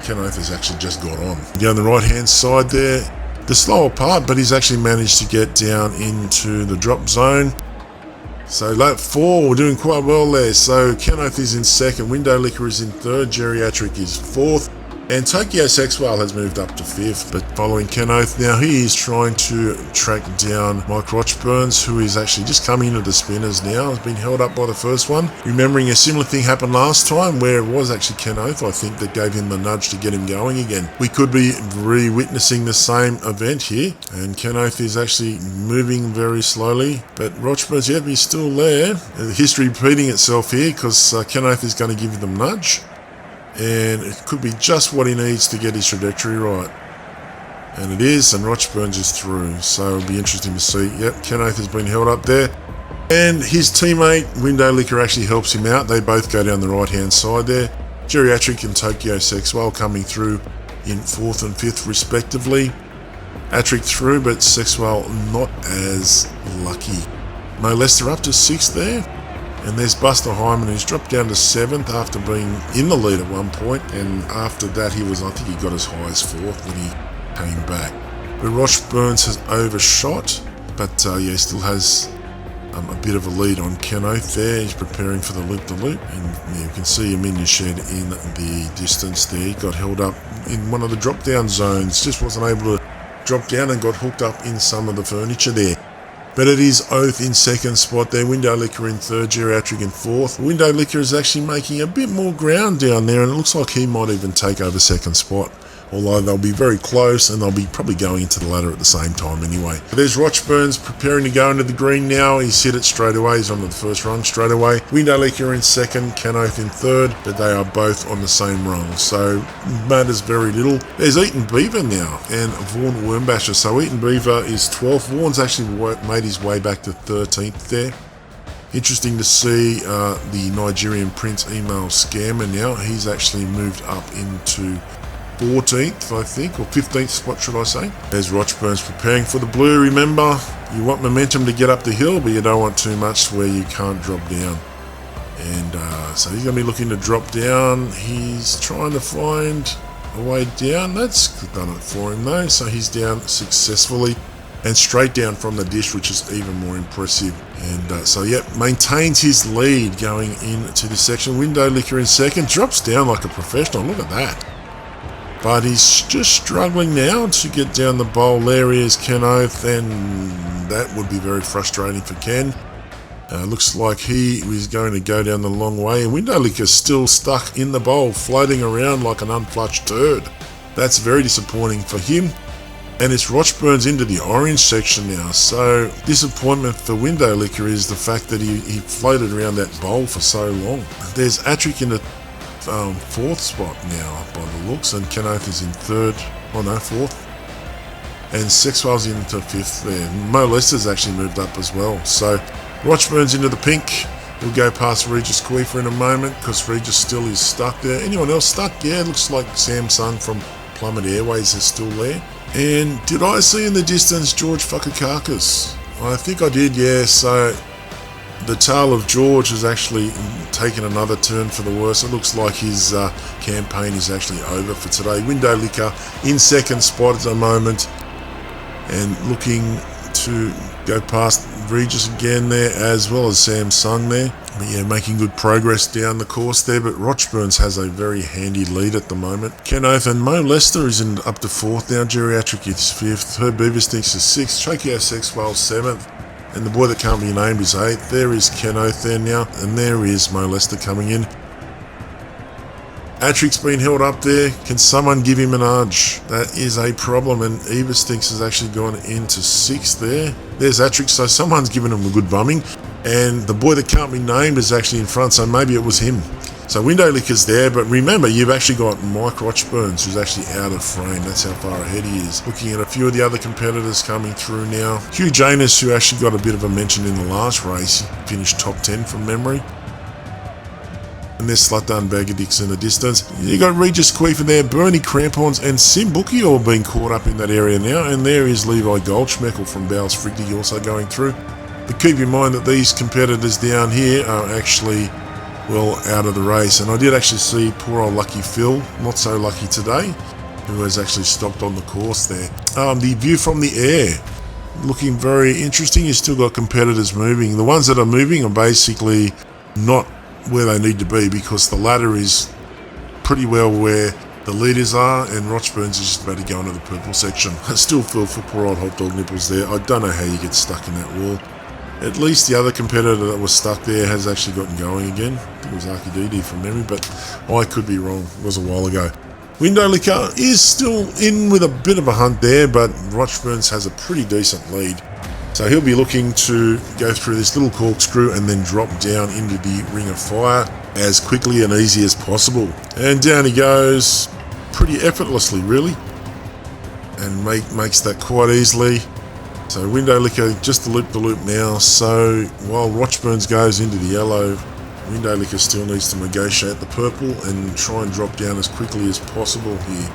Ken Oath has actually just got on. Down the right hand side there, the slower part, but he's actually managed to get down into the drop zone. So lap 4, we're doing quite well there. So Ken Oath is in 2nd, Window Liquor is in 3rd, Geriatric is 4th, and Tokyo Sexwell has moved up to 5th. But following Ken Oath now, he is trying to track down Mike Rochburns, who is actually just coming into the spinners now. Has been held up by the first one. Remembering a similar thing happened last time, where it was actually Ken Oath, I think, that gave him the nudge to get him going again. We could be re-witnessing the same event here, and Ken Oath is actually moving very slowly. But Rochburns, yep, he's still there. History repeating itself here, because Ken Oath is going to give him the nudge. And it could be just what he needs to get his trajectory right. And it is, and Rochburns is through. So it'll be interesting to see. Yep, Ken Oath has been held up there. And his teammate, Window Liquor, actually helps him out. They both go down the right-hand side there. Geriatric and Tokyo Sexwell coming through in 4th and 5th respectively. Atric through, but Sexwell not as lucky. Mo Lester up to 6th there. And there's Buster Hyman, who's dropped down to 7th after being in the lead at one point. And after that, I think he got as high as 4th when he came back. But Rochburns has overshot, but yeah, still has a bit of a lead on Ken Oath there. He's preparing for the loop-the-loop. And yeah, you can see him in your shed in the distance there. He got held up in one of the drop-down zones. Just wasn't able to drop down and got hooked up in some of the furniture there. But it is Oath in 2nd spot there, Window Liquor in 3rd, Geriatric in 4th. Window Liquor is actually making a bit more ground down there, and it looks like he might even take over 2nd spot. although they'll be very close and they'll be probably going into the ladder at the same time anyway. There's Rochburns preparing to go into the green now. He's hit it straight away. He's on the first run straight away. Window Leaker in second, Canoth in third, but they are both on the same rung, so matters very little. There's Eaton Beaver now and Vaughan Wormbasher. So Eaton Beaver is 12th. Vaughan's actually made his way back to 13th there. Interesting to see the Nigerian Prince email scammer now. He's actually moved up into 14th, I think, or 15th spot, should I say. There's Rochburns preparing for the blue. Remember, you want momentum to get up the hill, but you don't want too much where you can't drop down. And so he's going to be looking to drop down. He's trying to find a way down. That's done it for him though, so he's down successfully. And straight down from the dish, which is even more impressive. And so, yep, maintains his lead going into this section. Window Licker in second, drops down like a professional. Look at that. But he's just struggling now to get down the bowl. There he is, Ken Oath, and that would be very frustrating for Ken. Looks like he is going to go down the long way. And Window Licker's still stuck in the bowl, floating around like an unflushed turd. That's very disappointing for him. And it's Rochburns into the orange section now, so disappointment for Window Licker is the fact that he floated around that bowl for so long. There's Attrick in the 4th spot now by the looks, and Canoth is in 3rd, oh no, 4th. And Sexwell's into 5th there. Mo Lester's actually moved up as well. So Rochburns into the pink. We'll go past Regis Queefer in a moment because Regis still is stuck there. Anyone else stuck? Yeah, it looks like Samsung from Plummet Airways is still there. And did I see in the distance George Fuckakarkas? I think I did, yeah. So the tale of George has actually taken another turn for the worse. It looks like his campaign is actually over for today. Window Licker in 2nd spot at the moment and looking to go past Regis again there, as well as Samsung there. But yeah, making good progress down the course there, but Rochburns has a very handy lead at the moment. Ken Oath and Mo Lester is in up to 4th now. Geriatric is 5th. Herb Beaversticks is 6th. Chokio Sexwell 7th. And the boy that can't be named is 8th. There is Ken Oath there now. And there is Mo Lester coming in. Attrick's been held up there. Can someone give him an nudge? That is a problem. And Everstinks has actually gone into 6th there. There's Attrick, so someone's given him a good bumming. And the boy that can't be named is actually in front, so maybe it was him. So Window Licker's there, but remember, you've actually got Mike Rochburns, who's actually out of frame. That's how far ahead he is. Looking at a few of the other competitors coming through now. Hugh Janus, who actually got a bit of a mention in the last race, he finished top 10 from memory. And there's Slutdun Bagadix in the distance. You got Regis Queefer there, Bernie Crampons and Simbuki all being caught up in that area now. And there is Levi Goldschmeckel from Bowles Frigdy also going through. But keep in mind that these competitors down here are actually, well, out of the race. And I did actually see poor old Lucky Phil, not so lucky today, who has actually stopped on the course there. The view from the air, looking very interesting. You've still got competitors moving. The ones that are moving are basically not where they need to be because the ladder is pretty well where the leaders are, and Rochburns is just about to go into the purple section. I still feel for poor old Hot Dog Nipples there. I don't know how you get stuck in that wall. At least the other competitor that was stuck there has actually gotten going again. I think it was Arkididi from memory, but I could be wrong. It was a while ago. Window Licker is still in with a bit of a hunt there, but Rochburns has a pretty decent lead. So he'll be looking to go through this little corkscrew and then drop down into the ring of fire as quickly and easy as possible. And down he goes, pretty effortlessly really, and makes that quite easily. So Window Licker just the loop now, so while Rochburns goes into the yellow, Window Licker still needs to negotiate the purple and try and drop down as quickly as possible here.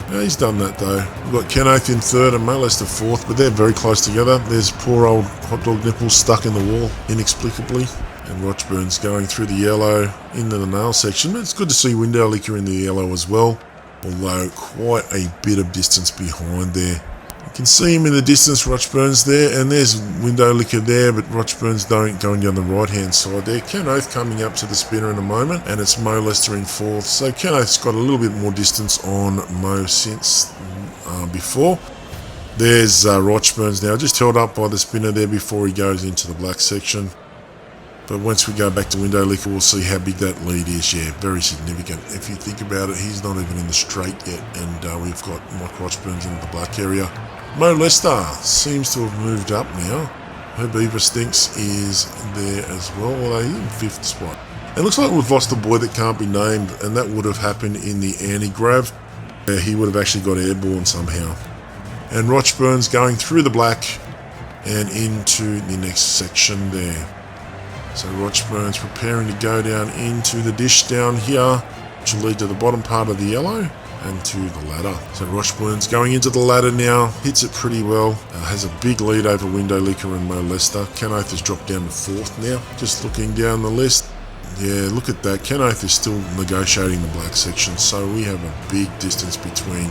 Now he's done that though. We've got Ken Oath in 3rd and Mo Lester 4th, but they're very close together. There's poor old Hot Dog Nipples stuck in the wall inexplicably. And Rochburns going through the yellow into the nail section. It's good to see Window Licker in the yellow as well, although quite a bit of distance behind there. You can see him in the distance, Rochburns there, and there's Window Licker there, but Rochburns going down the right hand side there. Ken Oath coming up to the spinner in a moment, and it's Mo Lester in 4th. So Ken Oath's got a little bit more distance on Mo since before. There's Rochburns now, just held up by the spinner there before he goes into the black section. But once we go back to Window Licker, we'll see how big that lead is. Yeah, very significant. If you think about it, he's not even in the straight yet, and we've got Mike Rochburns in the black area. Mo Lester seems to have moved up now. Herb Beaver Stinks is there as well, although he's in 5th spot. It looks like we've lost a boy that can't be named, and that would have happened in the anti-grav. He would have actually got airborne somehow. And Rochburns going through the black and into the next section there. So Rochburns preparing to go down into the dish down here, which will lead to the bottom part of the yellow and to the ladder. So Rochburns going into the ladder now, hits it pretty well, has a big lead over Window Licker and Mo Lester. Ken Oath has dropped down to 4th now. Just looking down the list, yeah, look at that. Ken Oath is still negotiating the black section, so we have a big distance between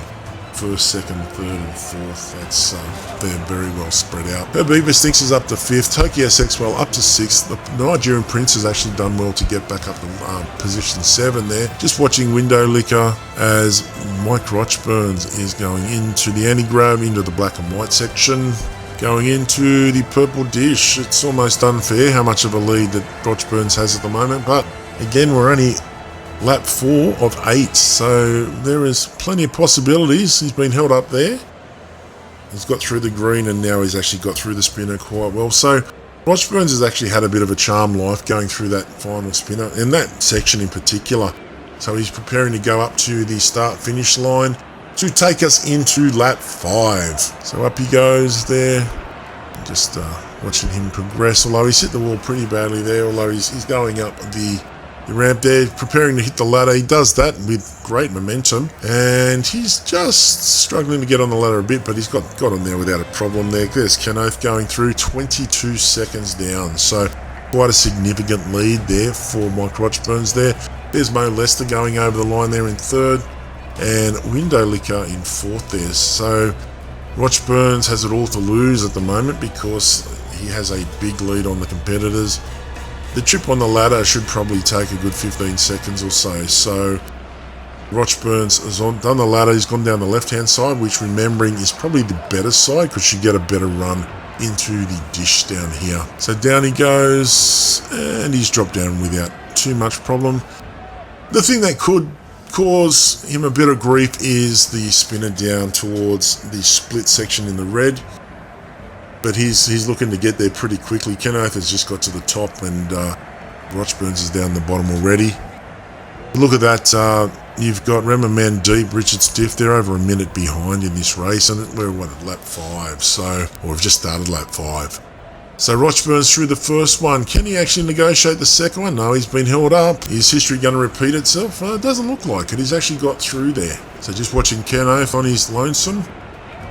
1st, 2nd, 3rd and 4th. That's they're very well spread out. Her Beaver Stinks is up to 5th. Tokyo Sexwell up to 6th. The Nigerian Prince has actually done well to get back up to position 7 there. Just watching Window Licker as Mike Rochburns is going into the anti-grav, into the black and white section. Going into the purple dish. It's almost unfair how much of a lead that Rochburns has at the moment, but again, we're only lap 4 of 8, so there is plenty of possibilities. He's been held up there. He's got through the green, and now he's actually got through the spinner quite well. So Rochburns has actually had a bit of a charm life going through that final spinner, in that section in particular. So he's preparing to go up to the start-finish line to take us into lap 5. So up he goes there. Just watching him progress, although he's hit the wall pretty badly there, although he's going up the ramp there, preparing to hit the ladder. He does that with great momentum, and he's just struggling to get on the ladder a bit, but he's got on there without a problem there. There's Ken Oath going through, 22 seconds down, so quite a significant lead there for Mike Rochburns there. There's Mo Lester going over the line there in 3rd, and Window Licker in 4th there. So Rochburns has it all to lose at the moment because he has a big lead on the competitors. The trip on the ladder should probably take a good 15 seconds or so. So Rochburns has done the ladder. He's gone down the left-hand side, which, remembering, is probably the better side because you get a better run into the dish down here. So down he goes, and he's dropped down without too much problem. The thing that could cause him a bit of grief is the spinner down towards the split section in the red. But he's looking to get there pretty quickly. Ken Oath has just got to the top, and Rochburns is down the bottom already. Look at that. You've got Rema Man Deep, Richard Stiff. They're over a minute behind in this race, and we're at lap 5. So, or we've just started lap 5. So Rochburns through the first one. Can he actually negotiate the second one? No, he's been held up. Is history going to repeat itself? It doesn't look like it. He's actually got through there. So just watching Ken Oath on his lonesome.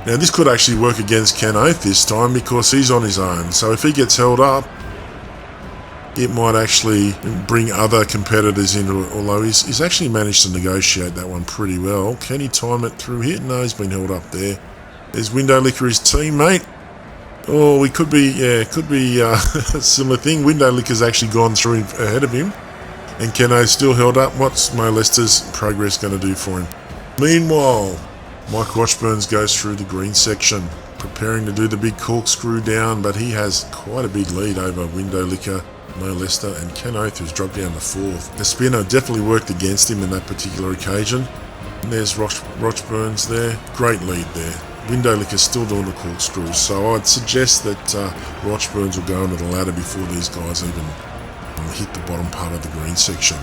Now this could actually work against Ken Oath this time because he's on his own. So if he gets held up, it might actually bring other competitors into it, although he's actually managed to negotiate that one pretty well. Can he time it through here? No, he's been held up there. There's Window Licker, his teammate. Oh, it could be a similar thing. Window Licker's actually gone through ahead of him, and Ken Oath still held up. What's Mo Lester's progress going to do for him? Meanwhile, Mike Rochburns goes through the green section, preparing to do the big corkscrew down, but he has quite a big lead over Window Licker, Mo Lester, and Ken Oath, who's dropped down to 4th. The spinner definitely worked against him in that particular occasion. And there's Rochburns there. Great lead there. Window Licker's still doing the corkscrews, so I'd suggest that Rochburns will go under the ladder before these guys even hit the bottom part of the green section.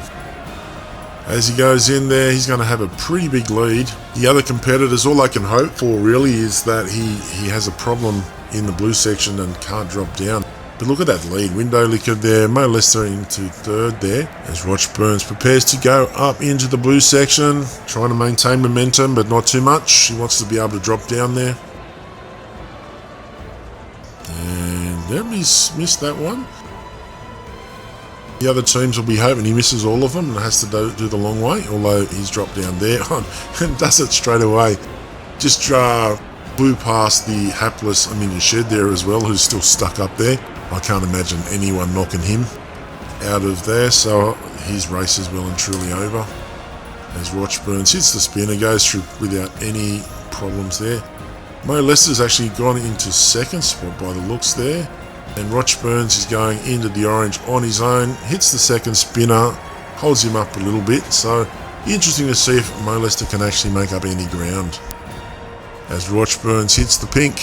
As he goes in there, he's going to have a pretty big lead. The other competitors, all they can hope for really is that he has a problem in the blue section and can't drop down. But look at that lead. Window Licker there, Mo Lester into 3rd there, as Rochburns prepares to go up into the blue section, trying to maintain momentum, but not too much. He wants to be able to drop down there. And there he's missed that one. The other teams will be hoping he misses all of them and has to do the long way, although he's dropped down there and does it straight away. Just blew past the hapless Amelia Shed there as well, who's still stuck up there. I can't imagine anyone knocking him out of there, so his race is well and truly over. As Rochburns hits the spinner, goes through without any problems there. Mo Lester's actually gone into 2nd spot by the looks there. And Rochburns is going into the orange on his own, hits the second spinner, holds him up a little bit, so interesting to see if Mo Lester can actually make up any ground. As Rochburns hits the pink,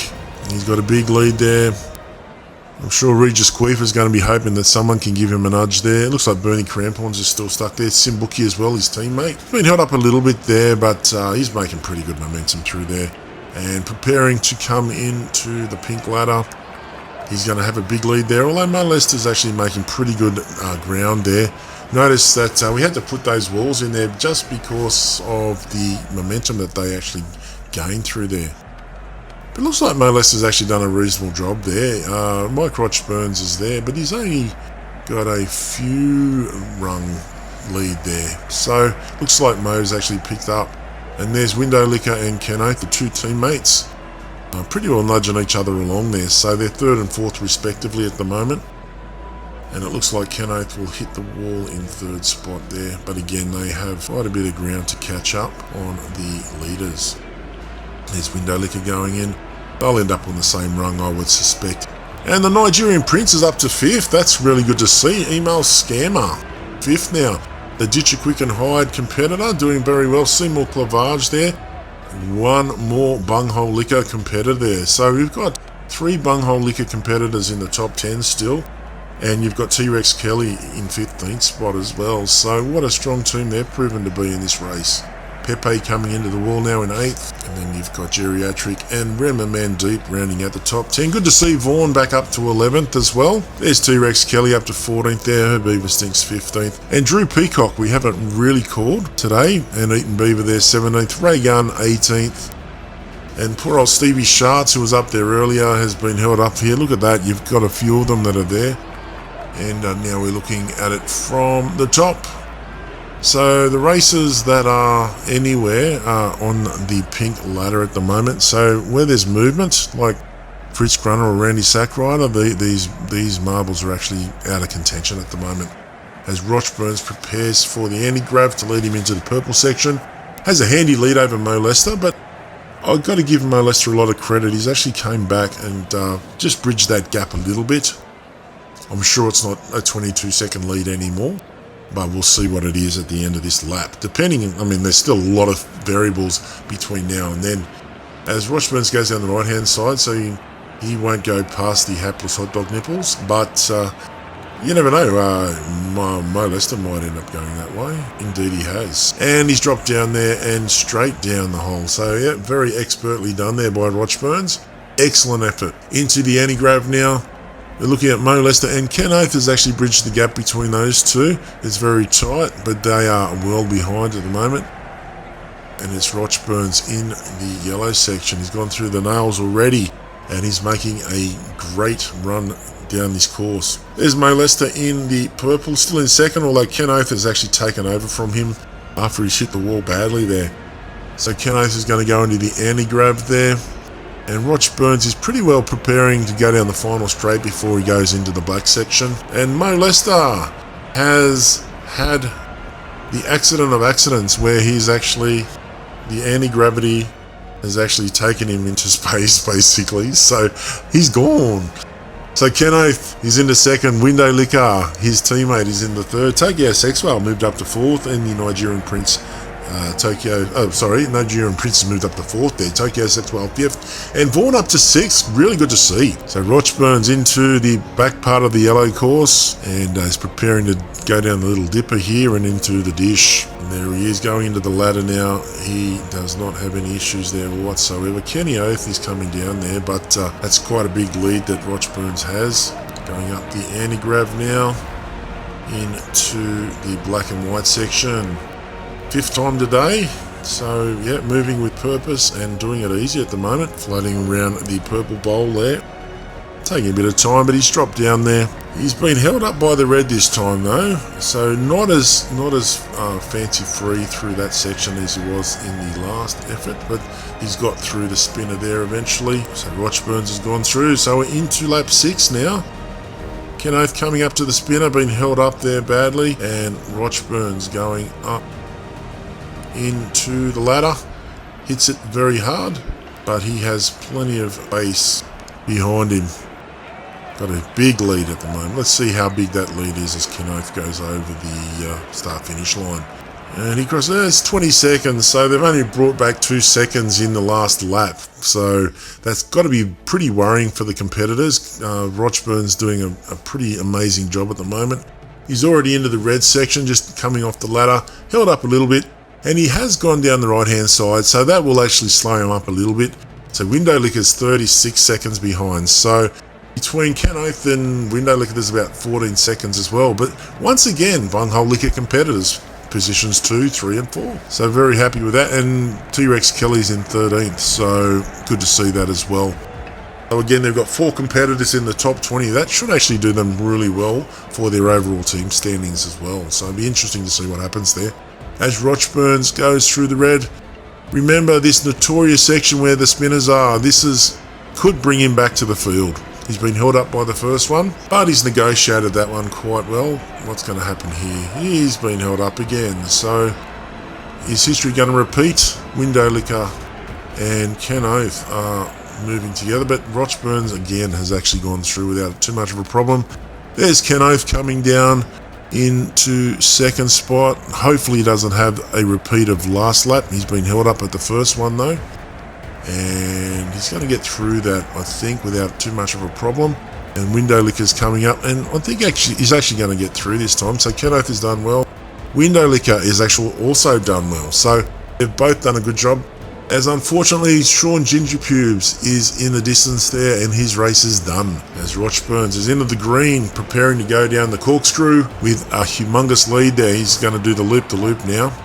he's got a big lead there. I'm sure Regis Queef is going to be hoping that someone can give him a nudge there. It looks like Bernie Crampons is still stuck there. Simbuki as well, his teammate. Been held up a little bit there, but he's making pretty good momentum through there. And preparing to come into the pink ladder. He's going to have a big lead there, although Mo Lester's actually making pretty good ground there. Notice that we had to put those walls in there just because of the momentum that they actually gained through there. But it looks like Mo Lester's actually done a reasonable job there. Mike Rochburns is there, but he's only got a few rung lead there. So looks like Mo's actually picked up. And there's Window Liquor and Ken Oath, the two teammates. Pretty well nudging each other along there, so they're third and fourth respectively at the moment. And it looks like Ken Oath will hit the wall in third spot there, but again they have quite a bit of ground to catch up on the leaders. There's Window Liquor going in. They'll end up on the same rung, I would suspect. And the Nigerian Prince is up to fifth. That's really good to see. Email Scammer, fifth now. The Ditcher Quick and Hide competitor doing very well. Seymour Clavage there. One more Bunghole Liquor competitor there. So we've got three Bunghole Liquor competitors in the top 10 still. And you've got T-Rex Kelly in 15th spot as well. So what a strong team they've proven to be in this race. Pepe coming into the wall now in 8th. And then you've got Geriatric and Rema Mandeep rounding out the top 10. Good to see Vaughan back up to 11th as well. There's T-Rex Kelly up to 14th there. Her Beaver Stinks 15th. And Drew Peacock we haven't really called today. And Eaton Beaver there 17th. Ray Gunn 18th. And poor old Stevie Schatz, who was up there earlier, has been held up here. Look at that. You've got a few of them that are there. And now we're looking at it from the top. So the races that are anywhere are on the pink ladder at the moment. So where there's movement, like Fritz Grunner or Randy Sackrider, these marbles are actually out of contention at the moment. As Rochburns prepares for the anti-grav to lead him into the purple section. Has a handy lead over Mo Lester, but I've got to give Mo Lester a lot of credit. He's actually came back and just bridged that gap a little bit. I'm sure it's not a 22-second lead anymore, but we'll see what it is at the end of this lap. Depending, I mean, there's still a lot of variables between now and then. As Rochburns goes down the right-hand side, so he won't go past the hapless hot dog nipples, but you never know. Mo Lester might end up going that way. Indeed he has. And he's dropped down there and straight down the hole. So yeah, very expertly done there by Rochburns. Excellent effort. Into the anti-grav now. We're looking at Mo Lester and Ken Oath has actually bridged the gap between those two. It's very tight, but they are well behind at the moment. And it's Rochburns in the yellow section. He's gone through the nails already, and he's making a great run down this course. There's Mo Lester in the purple, still in second, although Ken Oath has actually taken over from him after he's hit the wall badly there. So Ken Oath is going to go into the anti-grav there. And Rochburns is pretty well preparing to go down the final straight before he goes into the black section. And Mo Lester has had the accident of accidents where he's actually, the anti-gravity has actually taken him into space basically. So he's gone. So Ken Oath is in the second. Window Liquor, his teammate, is in the third. Tokyo Sexwell moved up to fourth, and the Nigerian Prince Nigerian Prince has moved up to fourth there. Tokyo Sexwell fifth, and Vaughan up to sixth. Really good to see. So Rochburns into the back part of the yellow course, and is preparing to go down the little dipper here and into the dish. And there he is going into the ladder now. He does not have any issues there whatsoever. Kenny Oath is coming down there, but that's quite a big lead that Rochburns has. Going up the anti-grav now into the black and white section. Fifth time today, so yeah, moving with purpose and doing it easy at the moment. Floating around the purple bowl there. Taking a bit of time, but he's dropped down there. He's been held up by the red this time though, so not as fancy free through that section as he was in the last effort, but he's got through the spinner there eventually. So Rochburns has gone through, so we're into lap 6 now. Ken Oath coming up to the spinner, been held up there badly, and Rochburns going up into the ladder. Hits it very hard, but he has plenty of base behind him. Got a big lead at the moment. Let's see how big that lead is as Ken Oath goes over the start-finish line. And he crosses, it's 20 seconds, so they've only brought back 2 seconds in the last lap. So that's got to be pretty worrying for the competitors. Rochburn's doing a pretty amazing job at the moment. He's already into the red section, just coming off the ladder, held up a little bit, and he has gone down the right-hand side, so that will actually slow him up a little bit. So Window Licker's 36 seconds behind. So between Ken Oath and Window Licker, there's about 14 seconds as well. But once again, Bunghole Licker competitors, positions 2, 3 and 4. So very happy with that. And T-Rex Kelly's in 13th, so good to see that as well. So again, they've got 4 competitors in the top 20. That should actually do them really well for their overall team standings as well. So it'll be interesting to see what happens there. As Rochburns goes through the red, remember this notorious section where the spinners are. Could bring him back to the field. He's been held up by the first one, but he's negotiated that one quite well. What's going to happen here? He's been held up again. So is history going to repeat? Window Licker and Ken Oath are moving together, but Rochburns again has actually gone through without too much of a problem. There's Ken Oath coming down into second spot. Hopefully he doesn't have a repeat of last lap. He's been held up at the first one though, and he's going to get through that, I think, without too much of a problem. And Window Licker's coming up, and I think he's actually going to get through this time. So Ken Oath has done well. Window Licker is actually also done well. So they've both done a good job. As unfortunately, Sean Ginger Pubes is in the distance there, and his race is done. As Rochburns is into the green, preparing to go down the corkscrew with a humongous lead there. He's going to do the loop now.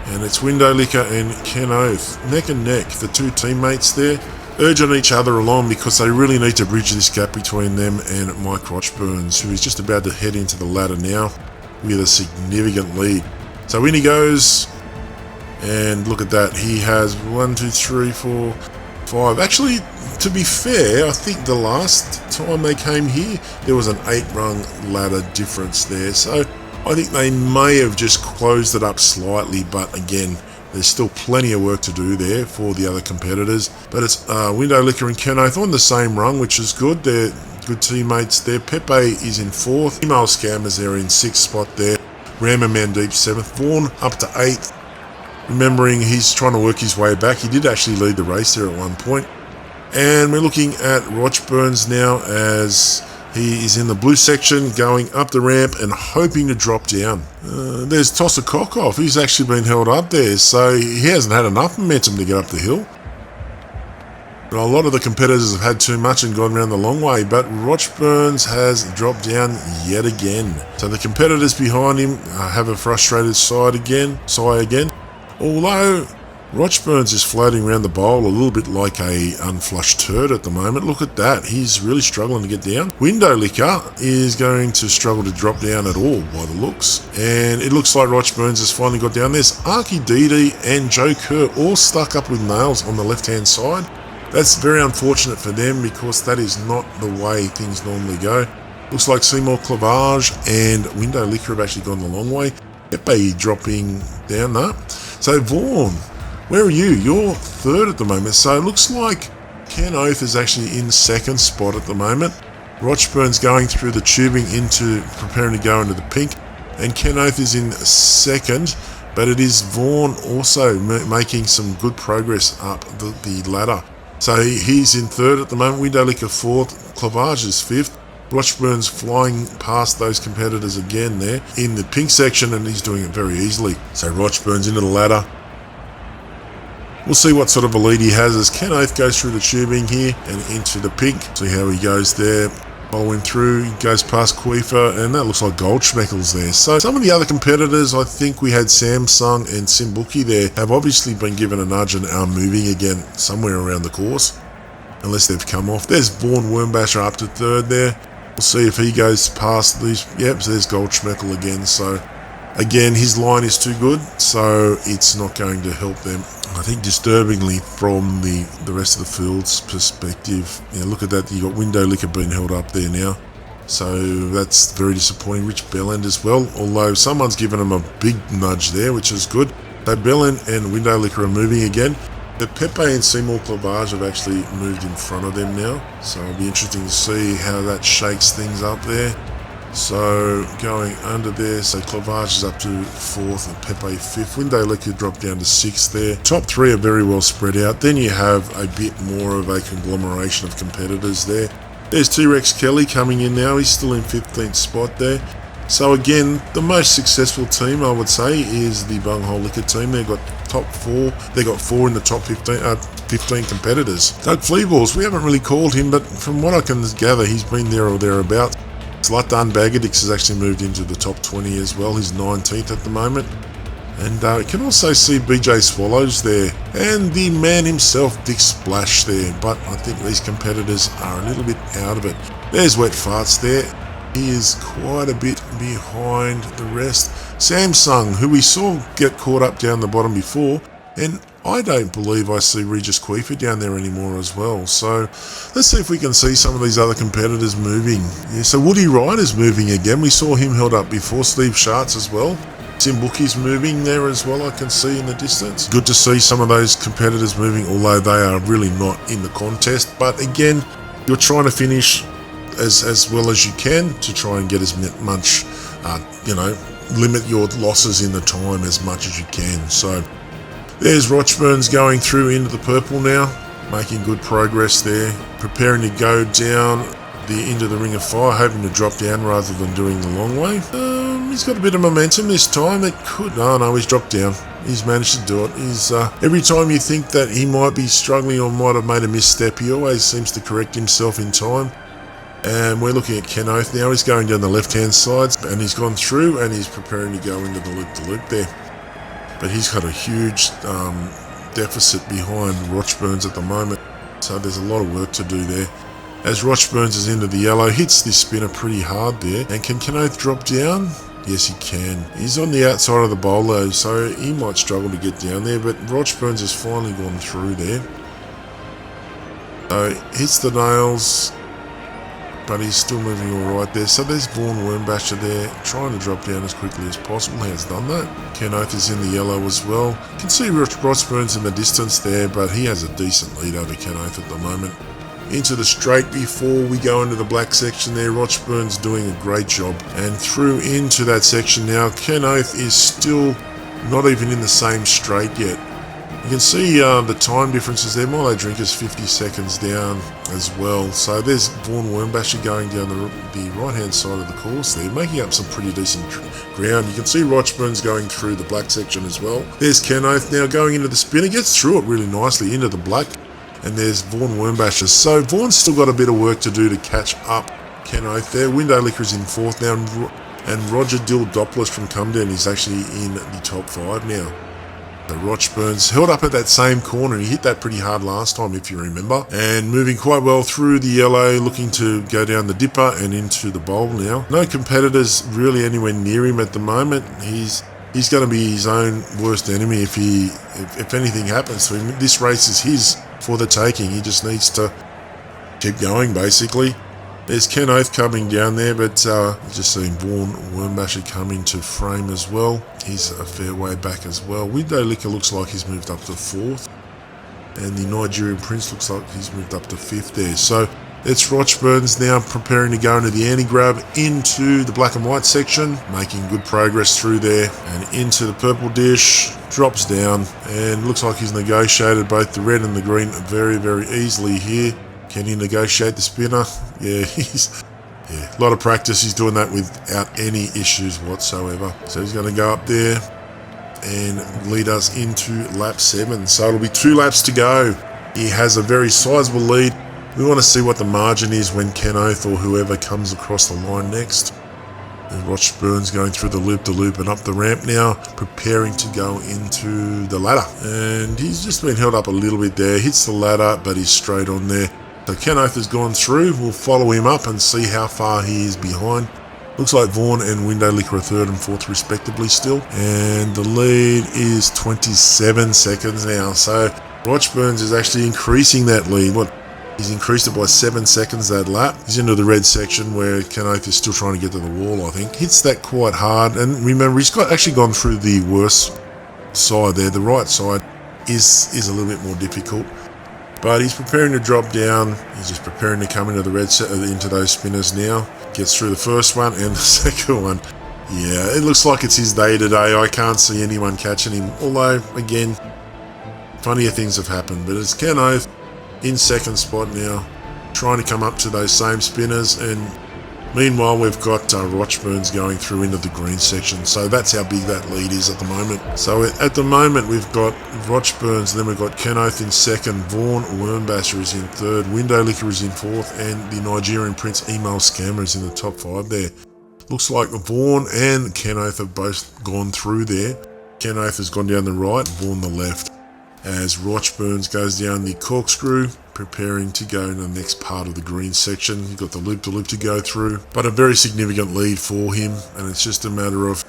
And it's Window Licker and Ken Oath, neck and neck, the 2 teammates there, urging each other along because they really need to bridge this gap between them and Mike Rochburns, who is just about to head into the ladder now with a significant lead. So in he goes. And look at that, he has 1, 2, 3, 4, 5. Actually, to be fair, I think the last time they came here, there was an 8-rung ladder difference there. So I think they may have just closed it up slightly, but again, there's still plenty of work to do there for the other competitors. But it's Window Licker and Ken Oath on the same rung, which is good. They're good teammates there. Pepe is in 4th. Email Scammers are in 6th spot there. Rammer Mandeep 7th. Vaughan up to 8th. Remembering he's trying to work his way back. He did actually lead the race there at one point. And we're looking at Rochburns now as he is in the blue section, going up the ramp and hoping to drop down. There's Tosser Cockoff. He's actually been held up there, so he hasn't had enough momentum to get up the hill. But a lot of the competitors have had too much and gone around the long way, but Rochburns has dropped down yet again. So the competitors behind him have a frustrated sigh again. Although Rochburns is floating around the bowl a little bit like a unflushed turd at the moment. Look at that. He's really struggling to get down. Window Licker is going to struggle to drop down at all by the looks. And it looks like Rochburns has finally got down. There's Arky Didi and Joe Kerr all stuck up with nails on the left-hand side. That's very unfortunate for them because that is not the way things normally go. Looks like Seymour Clavage and Window Licker have actually gone the long way. Pepe dropping down there. So Vaughan, where are you? You're 3rd at the moment. So it looks like Ken Oath is actually in 2nd spot at the moment. Rochburn's going through the tubing preparing to go into the pink. And Ken Oath is in 2nd. But it is Vaughan also making some good progress up the ladder. So he's in 3rd at the moment. Window Licker 4th. Clavage is 5th. Rochburn's flying past those competitors again there in the pink section, and he's doing it very easily. So Rochburn's into the ladder. We'll see what sort of a lead he has as Ken Oath goes through the tubing here and into the pink. See how he goes there. Follow him through, he goes past Queefer, and that looks like Goldschmeckles there. So some of the other competitors, I think we had Samsung and Simbuki there, have obviously been given a nudge and are moving again somewhere around the course. Unless they've come off. There's Vaughan Wormbasher up to 3rd there. We'll see if he goes past these. Yep, so there's Goldschmeckle again. So, again, his line is too good, so it's not going to help them. I think disturbingly from the rest of the field's perspective. Yeah, look at that. You got Window Licker being held up there now. So that's very disappointing. Rich Bellend as well, although someone's given him a big nudge there, which is good. So Bellend and Window Licker are moving again. But Pepe and Seymour Clavage have actually moved in front of them now, so it'll be interesting to see how that shakes things up there. So going under there, so Clavage is up to 4th and Pepe 5th. Windaleka dropped down to 6th there. Top 3 are very well spread out. Then you have a bit more of a conglomeration of competitors there. There's T-Rex Kelly coming in now. He's still in 15th spot there. So again, the most successful team, I would say, is the Bunghole Liquor team. They've got top 4. They got 4 in the top 15 competitors. Doug Fleaballs, we haven't really called him, but from what I can gather, he's been there or thereabouts. Zlatan Bagadix has actually moved into the top 20 as well. He's 19th at the moment. And you can also see BJ Swallows there. And the man himself, Dick Splash there. But I think these competitors are a little bit out of it. There's Wet Farts there. He is quite a bit behind the rest. Samsung, who we saw get caught up down the bottom before. And I don't believe I see Regis Queefer down there anymore as well. So let's see if we can see some of these other competitors moving. Yeah, so Woody Ryder's moving again. We saw him held up before. Steve Schartz as well. Tim Bookie's moving there as well, I can see in the distance. Good to see some of those competitors moving, although they are really not in the contest. But again, you're trying to finish as well as you can to try and get as much, limit your losses in the time as much as you can. So there's Rochburns going through into the purple now, making good progress there, preparing to go down into the Ring of Fire, hoping to drop down rather than doing the long way. He's got a bit of momentum this time. No, he's dropped down. He's managed to do it. Every time you think that he might be struggling or might have made a misstep, he always seems to correct himself in time. And we're looking at Ken Oath now. He's going down the left-hand side, and he's gone through, and he's preparing to go into the loop-to-loop there. But he's got a huge deficit behind Rochburns at the moment, so there's a lot of work to do there. As Rochburns is into the yellow, hits this spinner pretty hard there. And can Kenoth drop down? Yes, he can. He's on the outside of the bolo, so he might struggle to get down there, but Rochburns has finally gone through there. So hits the nails, but he's still moving alright there. So there's Vaughan Wormbasher there, trying to drop down as quickly as possible. He has done that. Kenoth is in the yellow as well. You can see Rochburns in the distance there, but he has a decent lead over Kenoth at the moment. Into the straight before we go into the black section there. Rochburn's doing a great job. And through into that section now. Kenoth is still not even in the same straight yet. You can see the time differences there. Milo Drink is 50 seconds down as well. So there's Vaughan Wormbasher going down the right-hand side of the course there, making up some pretty decent ground. You can see Rochburn's going through the black section as well. There's Kenoth now going into the spinner. Gets through it really nicely into the black. And there's Vaughan Wormbasher. So Vaughan's still got a bit of work to do to catch up Kenoth there. Window Liquor is in 4th now. And Roger Dill Doppler from Cumden is actually in the top 5 now. The Rochburns held up at that same corner. He hit that pretty hard last time, if you remember. And moving quite well through the yellow, looking to go down the dipper and into the bowl now. No competitors really anywhere near him at the moment. He's going to be his own worst enemy if anything happens to him. This race is his for the taking. He just needs to keep going, basically. There's Kenoth coming down there, but just seeing Vaughan Wormbasher come into frame as well. He's a fair way back as well. Window Liquor looks like he's moved up to 4th. And the Nigerian Prince looks like he's moved up to 5th there. So it's Rochburns now preparing to go into the anti-grab into the black and white section. Making good progress through there and into the purple dish. Drops down and looks like he's negotiated both the red and the green very, very easily here. Can he negotiate the spinner? Yeah, a lot of practice. He's doing that without any issues whatsoever. So he's going to go up there and lead us into lap 7. So it'll be 2 laps to go. He has a very sizable lead. We want to see what the margin is when Kenoth or whoever comes across the line next. And Rochburn's going through the loop-to-loop and up the ramp now, preparing to go into the ladder. And he's just been held up a little bit there. Hits the ladder, but he's straight on there. So Kenoth has gone through. We'll follow him up and see how far he is behind. Looks like Vaughan and Window Liquor are 3rd and 4th respectively still. And the lead is 27 seconds now. So Rochburns is actually increasing that lead. He's increased it by 7 seconds that lap. He's into the red section where Kenoth is still trying to get to the wall, I think. Hits that quite hard. And remember, he's actually gone through the worst side there, the right side. is a little bit more difficult. But he's preparing to drop down. He's just preparing to come into the red set, into those spinners now. Gets through the first one and the second one. Yeah, it looks like it's his day today. I can't see anyone catching him. Although, again, funnier things have happened. But it's Ken Oath in second spot now, trying to come up to those same spinners. And meanwhile, we've got Rochburns going through into the green section. So that's how big that lead is at the moment. So at the moment, we've got Rochburns, then we've got Ken Oath in second, Vaughan Wormbasher is in third, Window Liquor is in fourth, and the Nigerian Prince Email Scammer is in the top 5 there. Looks like Vaughan and Ken Oath have both gone through there. Ken Oath has gone down the right, Vaughan the left. As Rochburns goes down the corkscrew, preparing to go in the next part of the green section. You've got the loop to go through, but a very significant lead for him, and it's just a matter of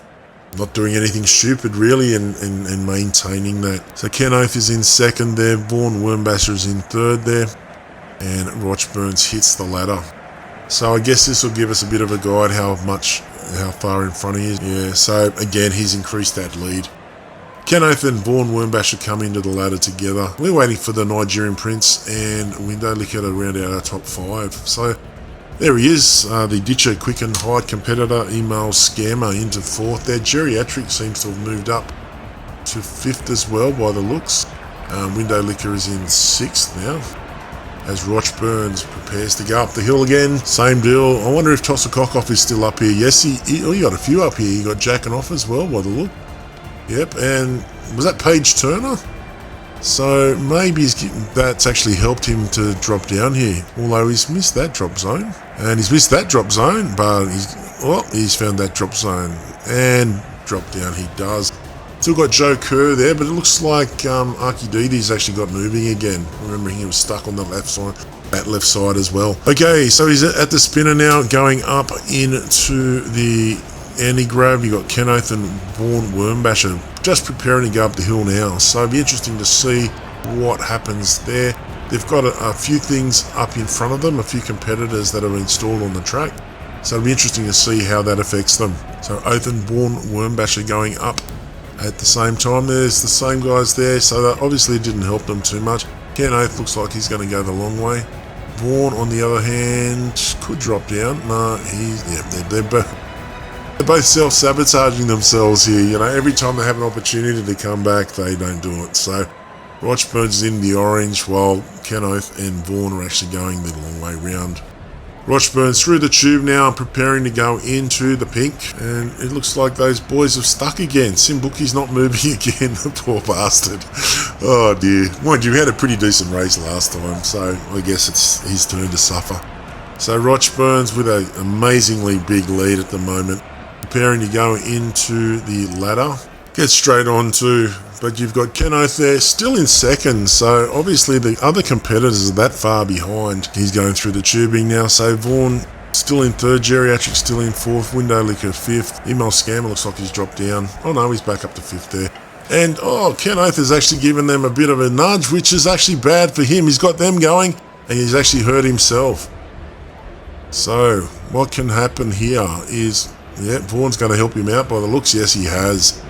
not doing anything stupid really and maintaining that. So Ken Oath is in second there, Vaughan Wormbasher is in third there, and Rochburns hits the ladder. So I guess this will give us a bit of a guide how far in front he is. Yeah, so again, he's increased that lead. Ken Oath and Vaughan Wormbasher come into the ladder together. We're waiting for the Nigerian Prince and Window Liquor to round out our top 5. So there he is, the Ditcher Quick and Hide competitor, Email Scammer into 4th there. Geriatric seems to have moved up to 5th as well by the looks. Window Liquor is in 6th now. As Rochburns prepares to go up the hill again. Same deal. I wonder if Tosser Cockoff is still up here. Yes, he got a few up here. He got Jacking Off as well by the look. Yep, and was that Paige Turner? So maybe that's actually helped him to drop down here. Although he's missed that drop zone. And he's missed that drop zone, but he's found that drop zone. And drop down he does. Still got Joe Kerr there, but it looks like Archidides actually got moving again. Remembering he was stuck on the left side as well. Okay, so he's at the spinner now, going up into the anti-grab. You got Ken Oath and Vaughan Wormbasher just preparing to go up the hill now. So it'll be interesting to see what happens there. They've got a few things up in front of them, a few competitors that are installed on the track. So it'll be interesting to see how that affects them. So Oath and Vaughan Wormbasher going up at the same time. There's the same guys there, so that obviously didn't help them too much. Ken Oath looks like he's going to go the long way. Vaughan, on the other hand, could drop down. No, they're both self-sabotaging themselves here. You know, every time they have an opportunity to come back, they don't do it. So Rochburns is in the orange, while Ken Oath and Vaughan are actually going the long way round. Rochburns through the tube now, preparing to go into the pink, and it looks like those boys have stuck again. Simbuki's not moving again, the poor bastard. Oh dear. Mind you, he had a pretty decent race last time, so I guess it's his turn to suffer. So Rochburns with an amazingly big lead at the moment, preparing to go into the ladder. Get straight on to, but you've got Ken Oath there, still in second, so obviously the other competitors are that far behind. He's going through the tubing now, so Vaughan still in third, Geriatric still in fourth, Window Liquor fifth, Email Scammer looks like he's dropped down. Oh no, he's back up to fifth there. And Ken Oath has actually given them a bit of a nudge, which is actually bad for him. He's got them going, and he's actually hurt himself. So what can happen here is, yeah, Vaughan's going to help him out by the looks. Yes, he has.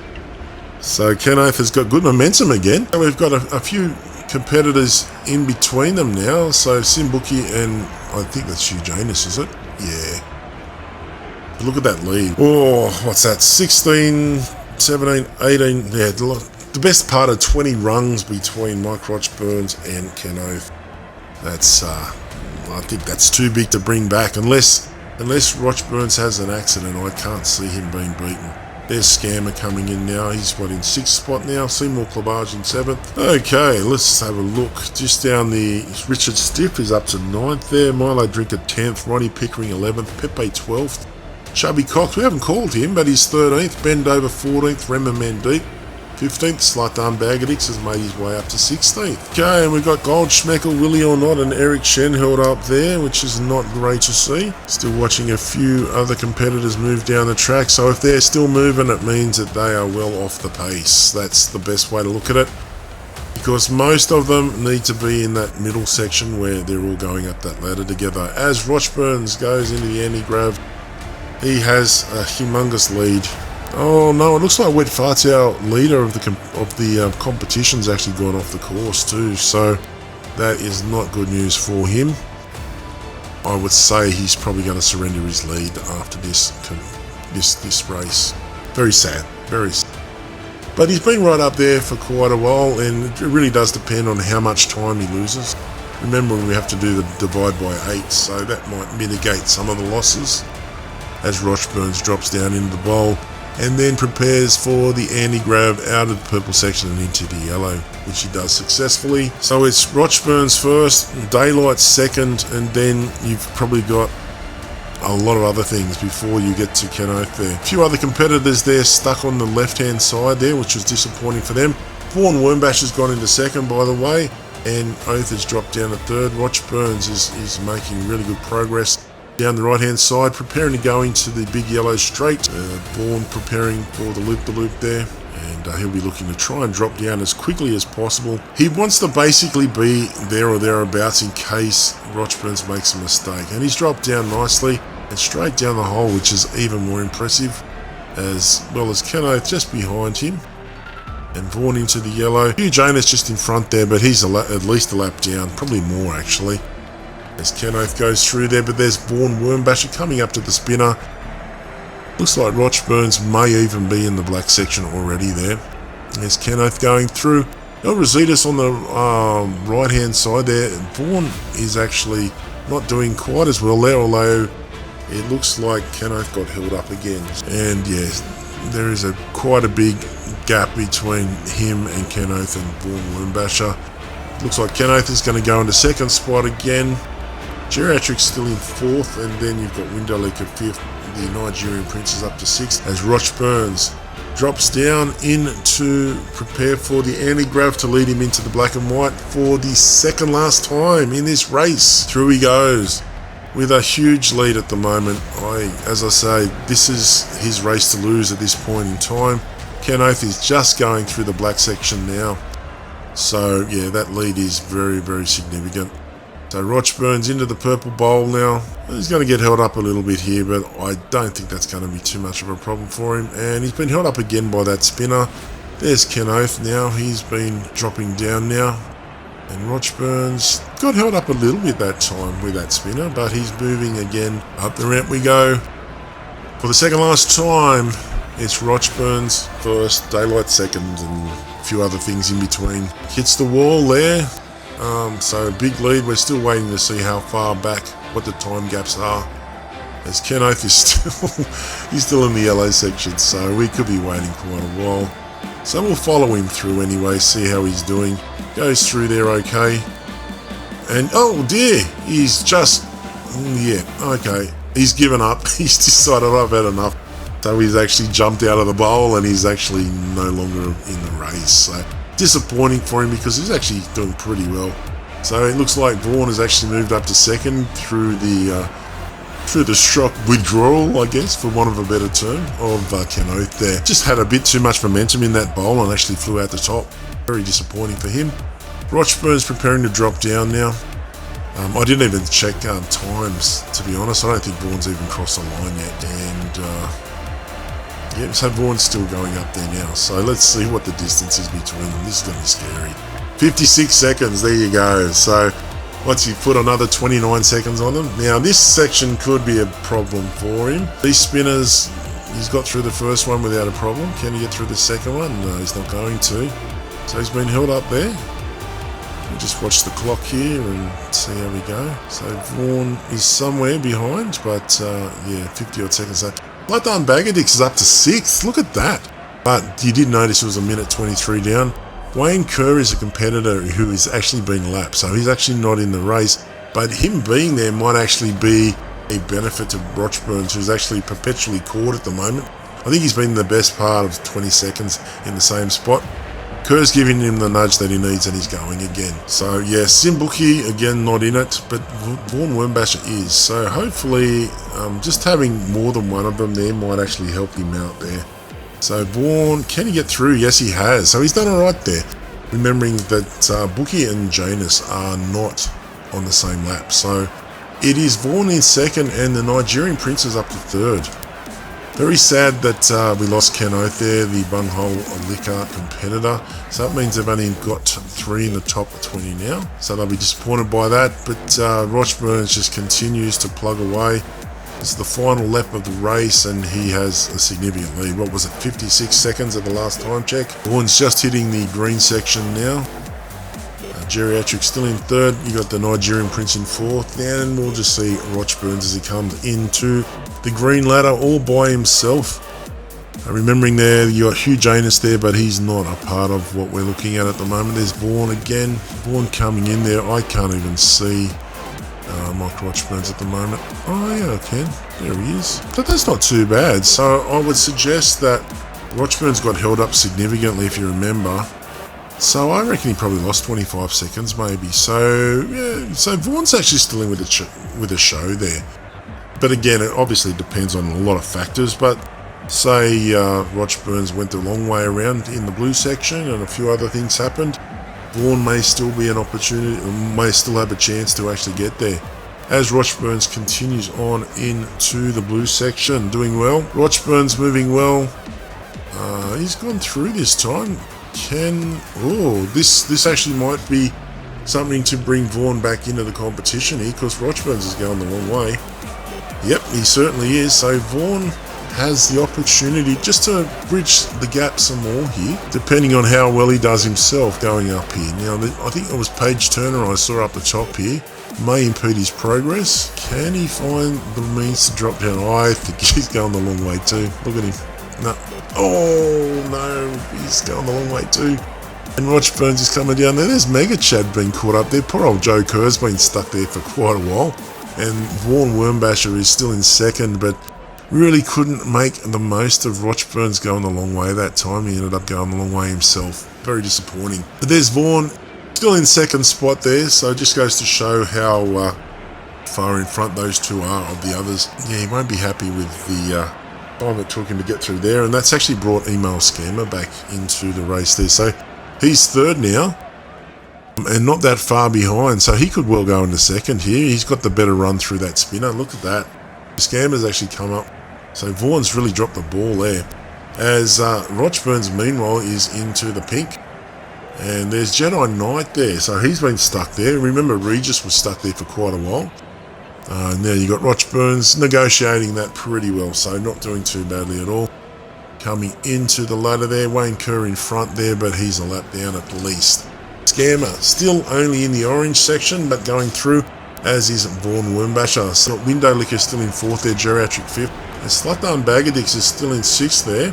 So Ken Oath has got good momentum again. And we've got a few competitors in between them now. So Simbuki and I think that's Hugh Janus, is it? Yeah. But look at that lead. Oh, what's that? 16, 17, 18. Yeah, the best part of 20 rungs between Mike Rochburns and Ken Oath. That's, I think that's too big to bring back. Unless Rochburns has an accident, I can't see him being beaten. There's Scammer coming in now. He's in 6th spot now. Seymour Clavage in 7th. Okay, let's have a look. Just down the Richard Stiff is up to 9th there. Milo Drinker 10th. Ronnie Pickering 11th. Pepe 12th. Chubby Cox, we haven't called him, but he's 13th. Ben Dover 14th. Rema Mandeep 15th. Slut Arm Bagadix has made his way up to 16th. Okay, and we've got Goldschmeckle, Willie or Not, and Eric Shen held up there, which is not great to see. Still watching a few other competitors move down the track, so if they're still moving, it means that they are well off the pace. That's the best way to look at it, because most of them need to be in that middle section where they're all going up that ladder together. As Rochburns goes into the anti-grab, he has a humongous lead. Oh no, it looks like Wet Fart's our leader of the competition's actually gone off the course too, so that is not good news for him. I would say he's probably going to surrender his lead after this race. Very sad, very sad. But he's been right up there for quite a while, and it really does depend on how much time he loses. Remember, we have to do the divide by 8, so that might mitigate some of the losses as Rochburns drops down into the bowl and then prepares for the anti-grav out of the purple section and into the yellow, which he does successfully. So it's Rochburns first, Daylight second, and then you've probably got a lot of other things before you get to Ken Oath there. A few other competitors there stuck on the left-hand side there, which was disappointing for them. Vaughan Wormbash has gone into second, by the way, and Oath has dropped down to third. Rochburns is making really good progress down the right-hand side, preparing to go into the big yellow straight. Vaughan preparing for the loop-the-loop there, and he'll be looking to try and drop down as quickly as possible. He wants to basically be there or thereabouts in case Rochburns makes a mistake, and he's dropped down nicely and straight down the hole, which is even more impressive, as well as Ken Oath just behind him. And Vaughan into the yellow. Hugh Janus just in front there, but he's at least a lap down, probably more actually, as Ken Oath goes through there. But there's Vaughan Wormbasher coming up to the spinner. Looks like Rochburns may even be in the black section already there. There's Ken Oath going through. El Rositas on the right hand side there. Vaughan is actually not doing quite as well there, although it looks like Ken Oath got held up again. And yes, there is quite a big gap between him and Ken Oath and Vaughan Wormbasher. Looks like Ken Oath is going to go into second spot again. Geriatric's still in fourth, and then you've got Windalek at fifth. The Nigerian Prince is up to sixth, as Rochburns drops down in to prepare for the anti-grav to lead him into the black and white for the second last time in this race. Through he goes with a huge lead at the moment. As I say, this is his race to lose at this point in time. Ken Oath is just going through the black section now. So yeah, that lead is very, very significant. So Rochburns into the purple bowl now. He's going to get held up a little bit here, but I don't think that's going to be too much of a problem for him. And he's been held up again by that spinner. There's Ken Oath now. He's been dropping down now. And Rochburns got held up a little bit that time with that spinner, but he's moving again. Up the ramp we go. For the second last time, it's Rochburns first, Daylight second, and a few other things in between. Hits the wall there. So big lead. We're still waiting to see how far back, what the time gaps are, as Ken Oath is he's still in the yellow section, so we could be waiting quite a while. So we'll follow him through anyway, see how he's doing. Goes through there okay, and oh dear, he's just okay, he's given up. He's decided I've had enough, so he's actually jumped out of the bowl and he's actually no longer in the race. So disappointing for him, because he's actually doing pretty well. So it looks like Vaughan has actually moved up to second through the shock withdrawal, I guess, for want of a better term, of Ken Oath there. Just had a bit too much momentum in that bowl and actually flew out the top. Very disappointing for him. Rochburn's preparing to drop down now. I didn't even check times, to be honest. I don't think Vaughan's even crossed the line yet. And yeah, so Vaughan's still going up there now. So let's see what the distance is between them. This is going to be scary. 56 seconds, there you go. So once you put another 29 seconds on them. Now this section could be a problem for him. These spinners, he's got through the first one without a problem. Can he get through the second one? No, he's not going to. So he's been held up there. We'll just watch the clock here and see how we go. So Vaughan is somewhere behind, but yeah, 50 odd seconds. So Latan Bagadix is up to 6th. Look at that. But you did notice it was a minute 23 down. Wayne Kerr is a competitor who is actually being lapped, so he's actually not in the race. But him being there might actually be a benefit to Rochburns, who's actually perpetually caught at the moment. I think he's been the best part of 20 seconds in the same spot. Kerr's giving him the nudge that he needs, and he's going again. So yeah, Simbuki again not in it, but Vaughan Wormbasher is. So hopefully just having more than one of them there might actually help him out there. So Vaughan, can he get through? Yes, he has. So he's done alright there. Remembering that Bookie and Janus are not on the same lap. So it is Vaughan in second, and the Nigerian Prince is up to third. Very sad that we lost Ken Oath there, the Bunghole Liquor competitor. So that means they've only got 3 in the top 20 now. So they'll be disappointed by that. But Roch Burns just continues to plug away. It's the final lap of the race and he has a significant lead. What was it, 56 seconds at the last time check? Vaughan's just hitting the green section now. Geriatric still in third. You got the Nigerian Prince in fourth. And we'll just see Roch Burns as he comes into the green ladder all by himself. Remembering there, you got Hugh Janus there, but he's not a part of what we're looking at the moment. There's Vaughan again. Vaughan coming in there. I can't even see Mike Roch Burns at the moment. Oh yeah, I can. There he is. But that's not too bad. So I would suggest that Roch Burns got held up significantly, if you remember. So I reckon he probably lost 25 seconds maybe. So yeah, so Vaughan's actually still in with a show there. But again, it obviously depends on a lot of factors. But say Roch Burns went the long way around in the blue section and a few other things happened, Vaughan may still be an opportunity, may still have a chance to actually get there. As Roch Burns continues on into the blue section, doing well. Roch Burns moving well. He's gone through this time. This actually might be something to bring Vaughan back into the competition here, because Roch Burns is going the long way. Yep, he certainly is. So Vaughan has the opportunity just to bridge the gap some more here, depending on how well he does himself going up here. Now, I think it was Paige Turner I saw up the top here. May impede his progress. Can he find the means to drop down? I think he's going the long way too. Look at him. No. Oh no, he's going the long way too. And Roch Burns is coming down there. There's Mega Chad being caught up there. Poor old Joe Kerr's been stuck there for quite a while. And Vaughan Wormbasher is still in second, but really couldn't make the most of Roch Burns going the long way that time. He ended up going the long way himself. Very disappointing. But there's Vaughan still in second spot there, so it just goes to show how far in front those two are of the others. Yeah, he won't be happy with the time it took him to get through there, and that's actually brought Email Scammer back into the race there. So he's third now, and not that far behind, so he could well go into second here. He's got the better run through that spinner. Look at that. Scammer's actually come up, so Vaughan's really dropped the ball there. As Roch Burns, meanwhile, is into the pink. And there's Jedi Knight there, so he's been stuck there. Remember, Regis was stuck there for quite a while. Now you got Roch Burns negotiating that pretty well, so not doing too badly at all. Coming into the ladder there, Wayne Kerr in front there, but he's a lap down at least. Scammer still only in the orange section, but going through, as is Vaughan Wormbasher. So Window Liquor still in fourth there, Geriatric fifth. And Slutdown Bagadix is still in sixth there.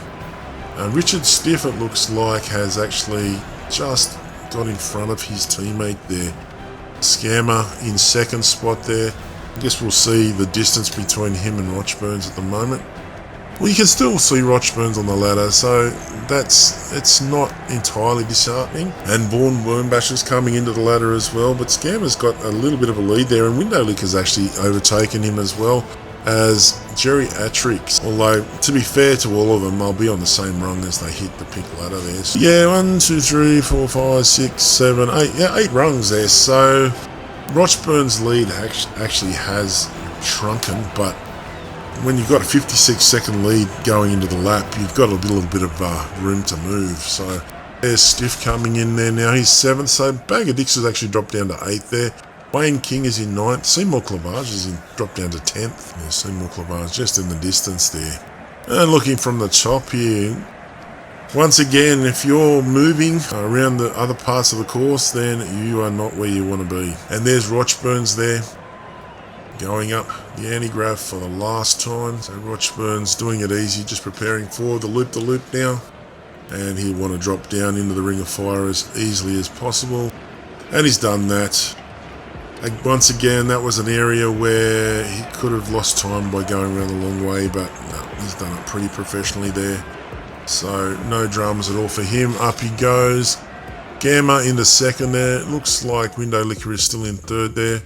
Richard Stiff, it looks like, has actually just got in front of his teammate there. Scammer in second spot there. I guess we'll see the distance between him and Roch Burns at the moment. Well, you can still see Roch Burns on the ladder, so it's not entirely disheartening. And Vaughan Wormbasher's coming into the ladder as well, but Scammer's got a little bit of a lead there, and Window Liquor's actually overtaken him as well as Geriatrics. Although, to be fair to all of them, they'll be on the same rung as they hit the pink ladder there. So, yeah, 1, 2, 3, 4, 5, 6, 7, 8. Yeah, 8 rungs there. So Roch Burns' lead actually has shrunken, but when you've got a 56-second lead going into the lap, you've got a little bit of room to move. So there's Stiff coming in there now. He's 7th, so Bagadix has actually dropped down to 8th there. Wayne King is in 9th. Seymour Clavage is dropped down to 10th. There's Seymour Clavage just in the distance there. And looking from the top here, once again, if you're moving around the other parts of the course, then you are not where you want to be. And there's Roch Burns there, going up the anti-grav for the last time. So Roch Burns doing it easy, just preparing for the loop now. And he'll want to drop down into the ring of fire as easily as possible. And he's done that. Once again, that was an area where he could have lost time by going around the long way, but no, he's done it pretty professionally there. So no dramas at all for him. Up he goes. Gamma into second there. It looks like Window Liquor is still in third there.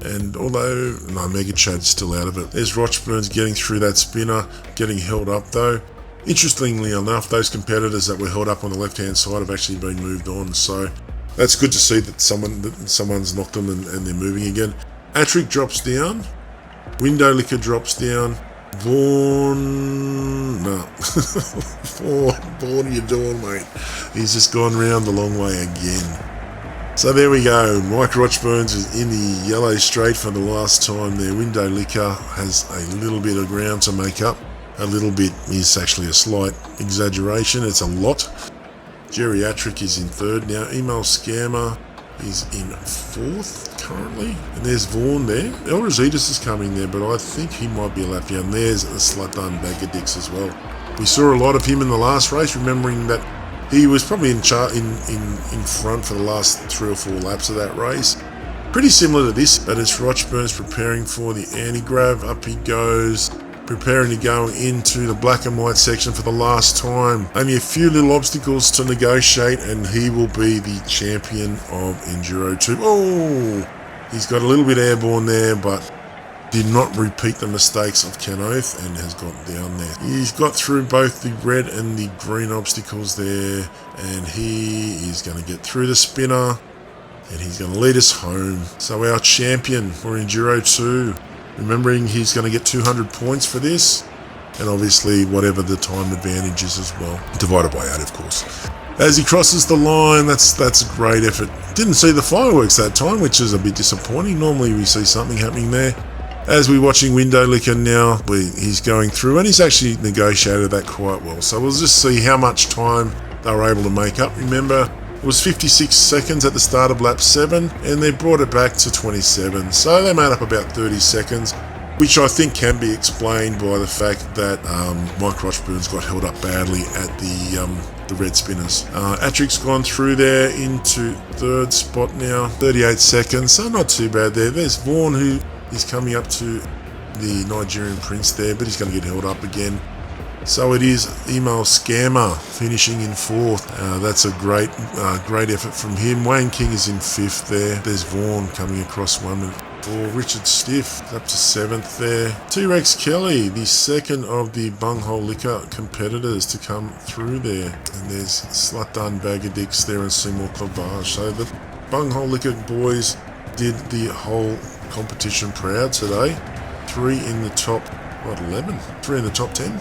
And although, no, Mega Chad's still out of it. There's Roch Burns getting through that spinner, getting held up though. Interestingly enough, those competitors that were held up on the left-hand side have actually been moved on. So that's good to see that someone's knocked them and they're moving again. Atric drops down. Window Liquor drops down. Vaughan, no. Vaughan, what are you doing, mate? He's just gone round the long way again. So there we go. Mike Rochburns is in the yellow straight for the last time there. Window Liquor has a little bit of ground to make up. A little bit is actually a slight exaggeration. It's a lot. Geriatric is in third now. Email Scammer is in fourth currently. And there's Vaughan there. El Rositas is coming there, but I think he might be a lap down. There's a Slatan Bagadix as well. We saw a lot of him in the last race, remembering that he was probably in front for the last 3 or 4 laps of that race. Pretty similar to this, but it's Rochburns preparing for the anti-grav. Up he goes, preparing to go into the black and white section for the last time. Only a few little obstacles to negotiate, and he will be the champion of Enduro 2. Oh, he's got a little bit airborne there, but did not repeat the mistakes of Ken Oath and has got down there. He's got through both the red and the green obstacles there, and he is going to get through the spinner, and he's going to lead us home. So our champion for Enduro 2, remembering he's going to get 200 points for this, and obviously whatever the time advantage is as well, divided by 8 of course. As he crosses the line, that's a great effort. Didn't see the fireworks that time, which is a bit disappointing. Normally we see something happening there. As we're watching Window Liquor now, he's going through, and he's actually negotiated that quite well. So we'll just see how much time they were able to make up. Remember, it was 56 seconds at the start of lap 7, and they brought it back to 27. So they made up about 30 seconds, which I think can be explained by the fact that Mike Rochburns got held up badly at the red spinners. Atric's gone through there into third spot now, 38 seconds, so not too bad there. There's Vaughan, who is coming up to the Nigerian Prince there, but he's going to get held up again. So it is Email Scammer finishing in fourth. That's a great effort from him. Wayne King is in fifth there. There's Vaughan coming across 1 minute. Richard Stiff up to 7th there. T-Rex Kelly, the second of the Bunghole Liquor competitors to come through there. And there's Slatan Bagadix there and Seymour Clavage. So the Bunghole Liquor boys did the whole competition proud today. 3 in the top, 11? 3 in the top 10?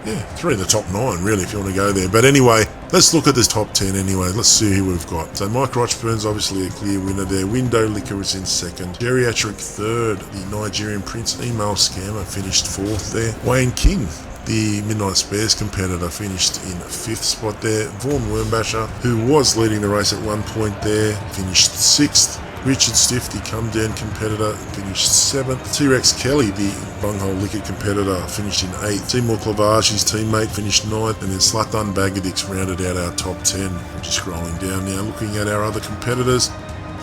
Yeah, 3 in the top 9 really if you want to go there. But anyway, let's look at this top 10 anyway. Let's see who we've got. So Mike Rochburn's obviously a clear winner there. Window Liquor is in second. Geriatric third. The Nigerian Prince Email Scammer finished 4th there. Wayne King, the Midnight Spares competitor, finished in 5th spot there. Vaughan Wormbasher, who was leading the race at one point there, finished 6th. Richard Stiff, the come down competitor, finished 7th. T-Rex Kelly, the Bunghole Liquor competitor, finished in 8th. Seymour Clavage, his teammate, finished 9th. And then Slatan Bagadix rounded out our top 10. I'm just scrolling down now, looking at our other competitors.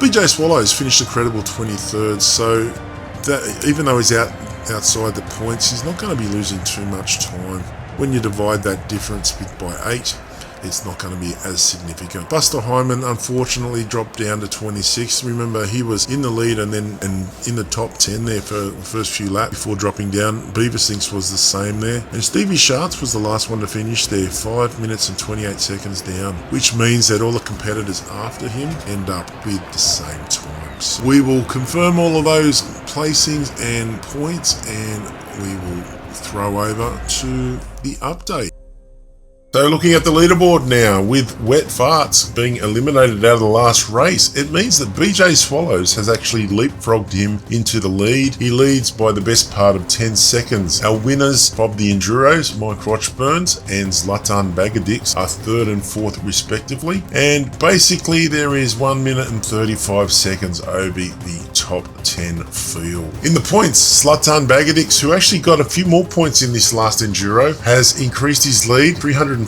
BJ Swallows finished a credible 23rd, so that, even though he's outside the points, he's not going to be losing too much time. When you divide that difference by 8, it's not going to be as significant. Buster Hyman unfortunately dropped down to 26th. Remember, he was in the lead and in the top 10 there for the first few laps before dropping down. Beaverstinks was the same there. And Stevie Schatz was the last one to finish there, 5 minutes and 28 seconds down, which means that all the competitors after him end up with the same times. We will confirm all of those placings and points, and we will throw over to the update. So looking at the leaderboard now, with Wet Farts being eliminated out of the last race, it means that BJ Swallows has actually leapfrogged him into the lead. He leads by the best part of 10 seconds. Our winners, Bob the Enduros, Mike Rochburns and Zlatan Bagadix, are 3rd and 4th respectively. And basically there is 1 minute and 35 seconds over the top 10 field. In the points, Zlatan Bagadix, who actually got a few more points in this last Enduro, has increased his lead, 350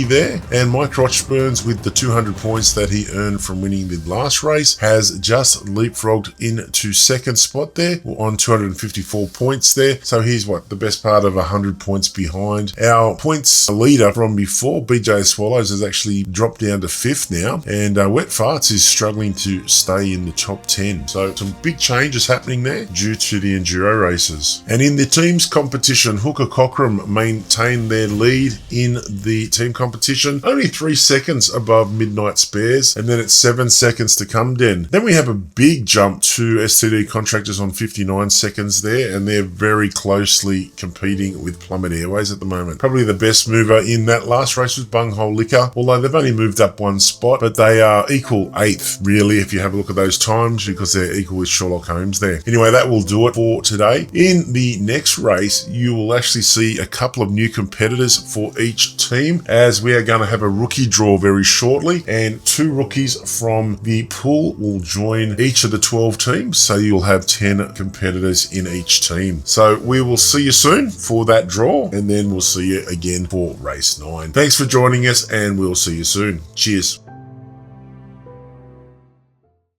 there, and Mike Rochburns, with the 200 points that he earned from winning the last race, has just leapfrogged into 2nd spot there on 254 points there. So he's the best part of 100 points behind. Our points leader from before, BJ Swallows, has actually dropped down to 5th now, and Wet Farts is struggling to stay in the top 10. So some big big changes happening there due to the Enduro races. And in the teams competition, Hooker Cochrane maintained their lead in the team competition, only 3 seconds above Midnight Spares, and then it's 7 seconds to come Den. Then we have a big jump to STD Contractors on 59 seconds there, and they're very closely competing with Plummet Airways at the moment. Probably the best mover in that last race was Bunghole Liquor, although they've only moved up 1 spot, but they are equal 8th really if you have a look at those times, because they're equal with Sherlock Holmes there. Anyway, that will do it for today. In the next race, you will actually see a couple of new competitors for each team, as we are going to have a rookie draw very shortly, and 2 rookies from the pool will join each of the 12 teams, so you'll have 10 competitors in each team. So we will see you soon for that draw, and then we'll see you again for race 9. Thanks for joining us, and we'll see you soon. Cheers.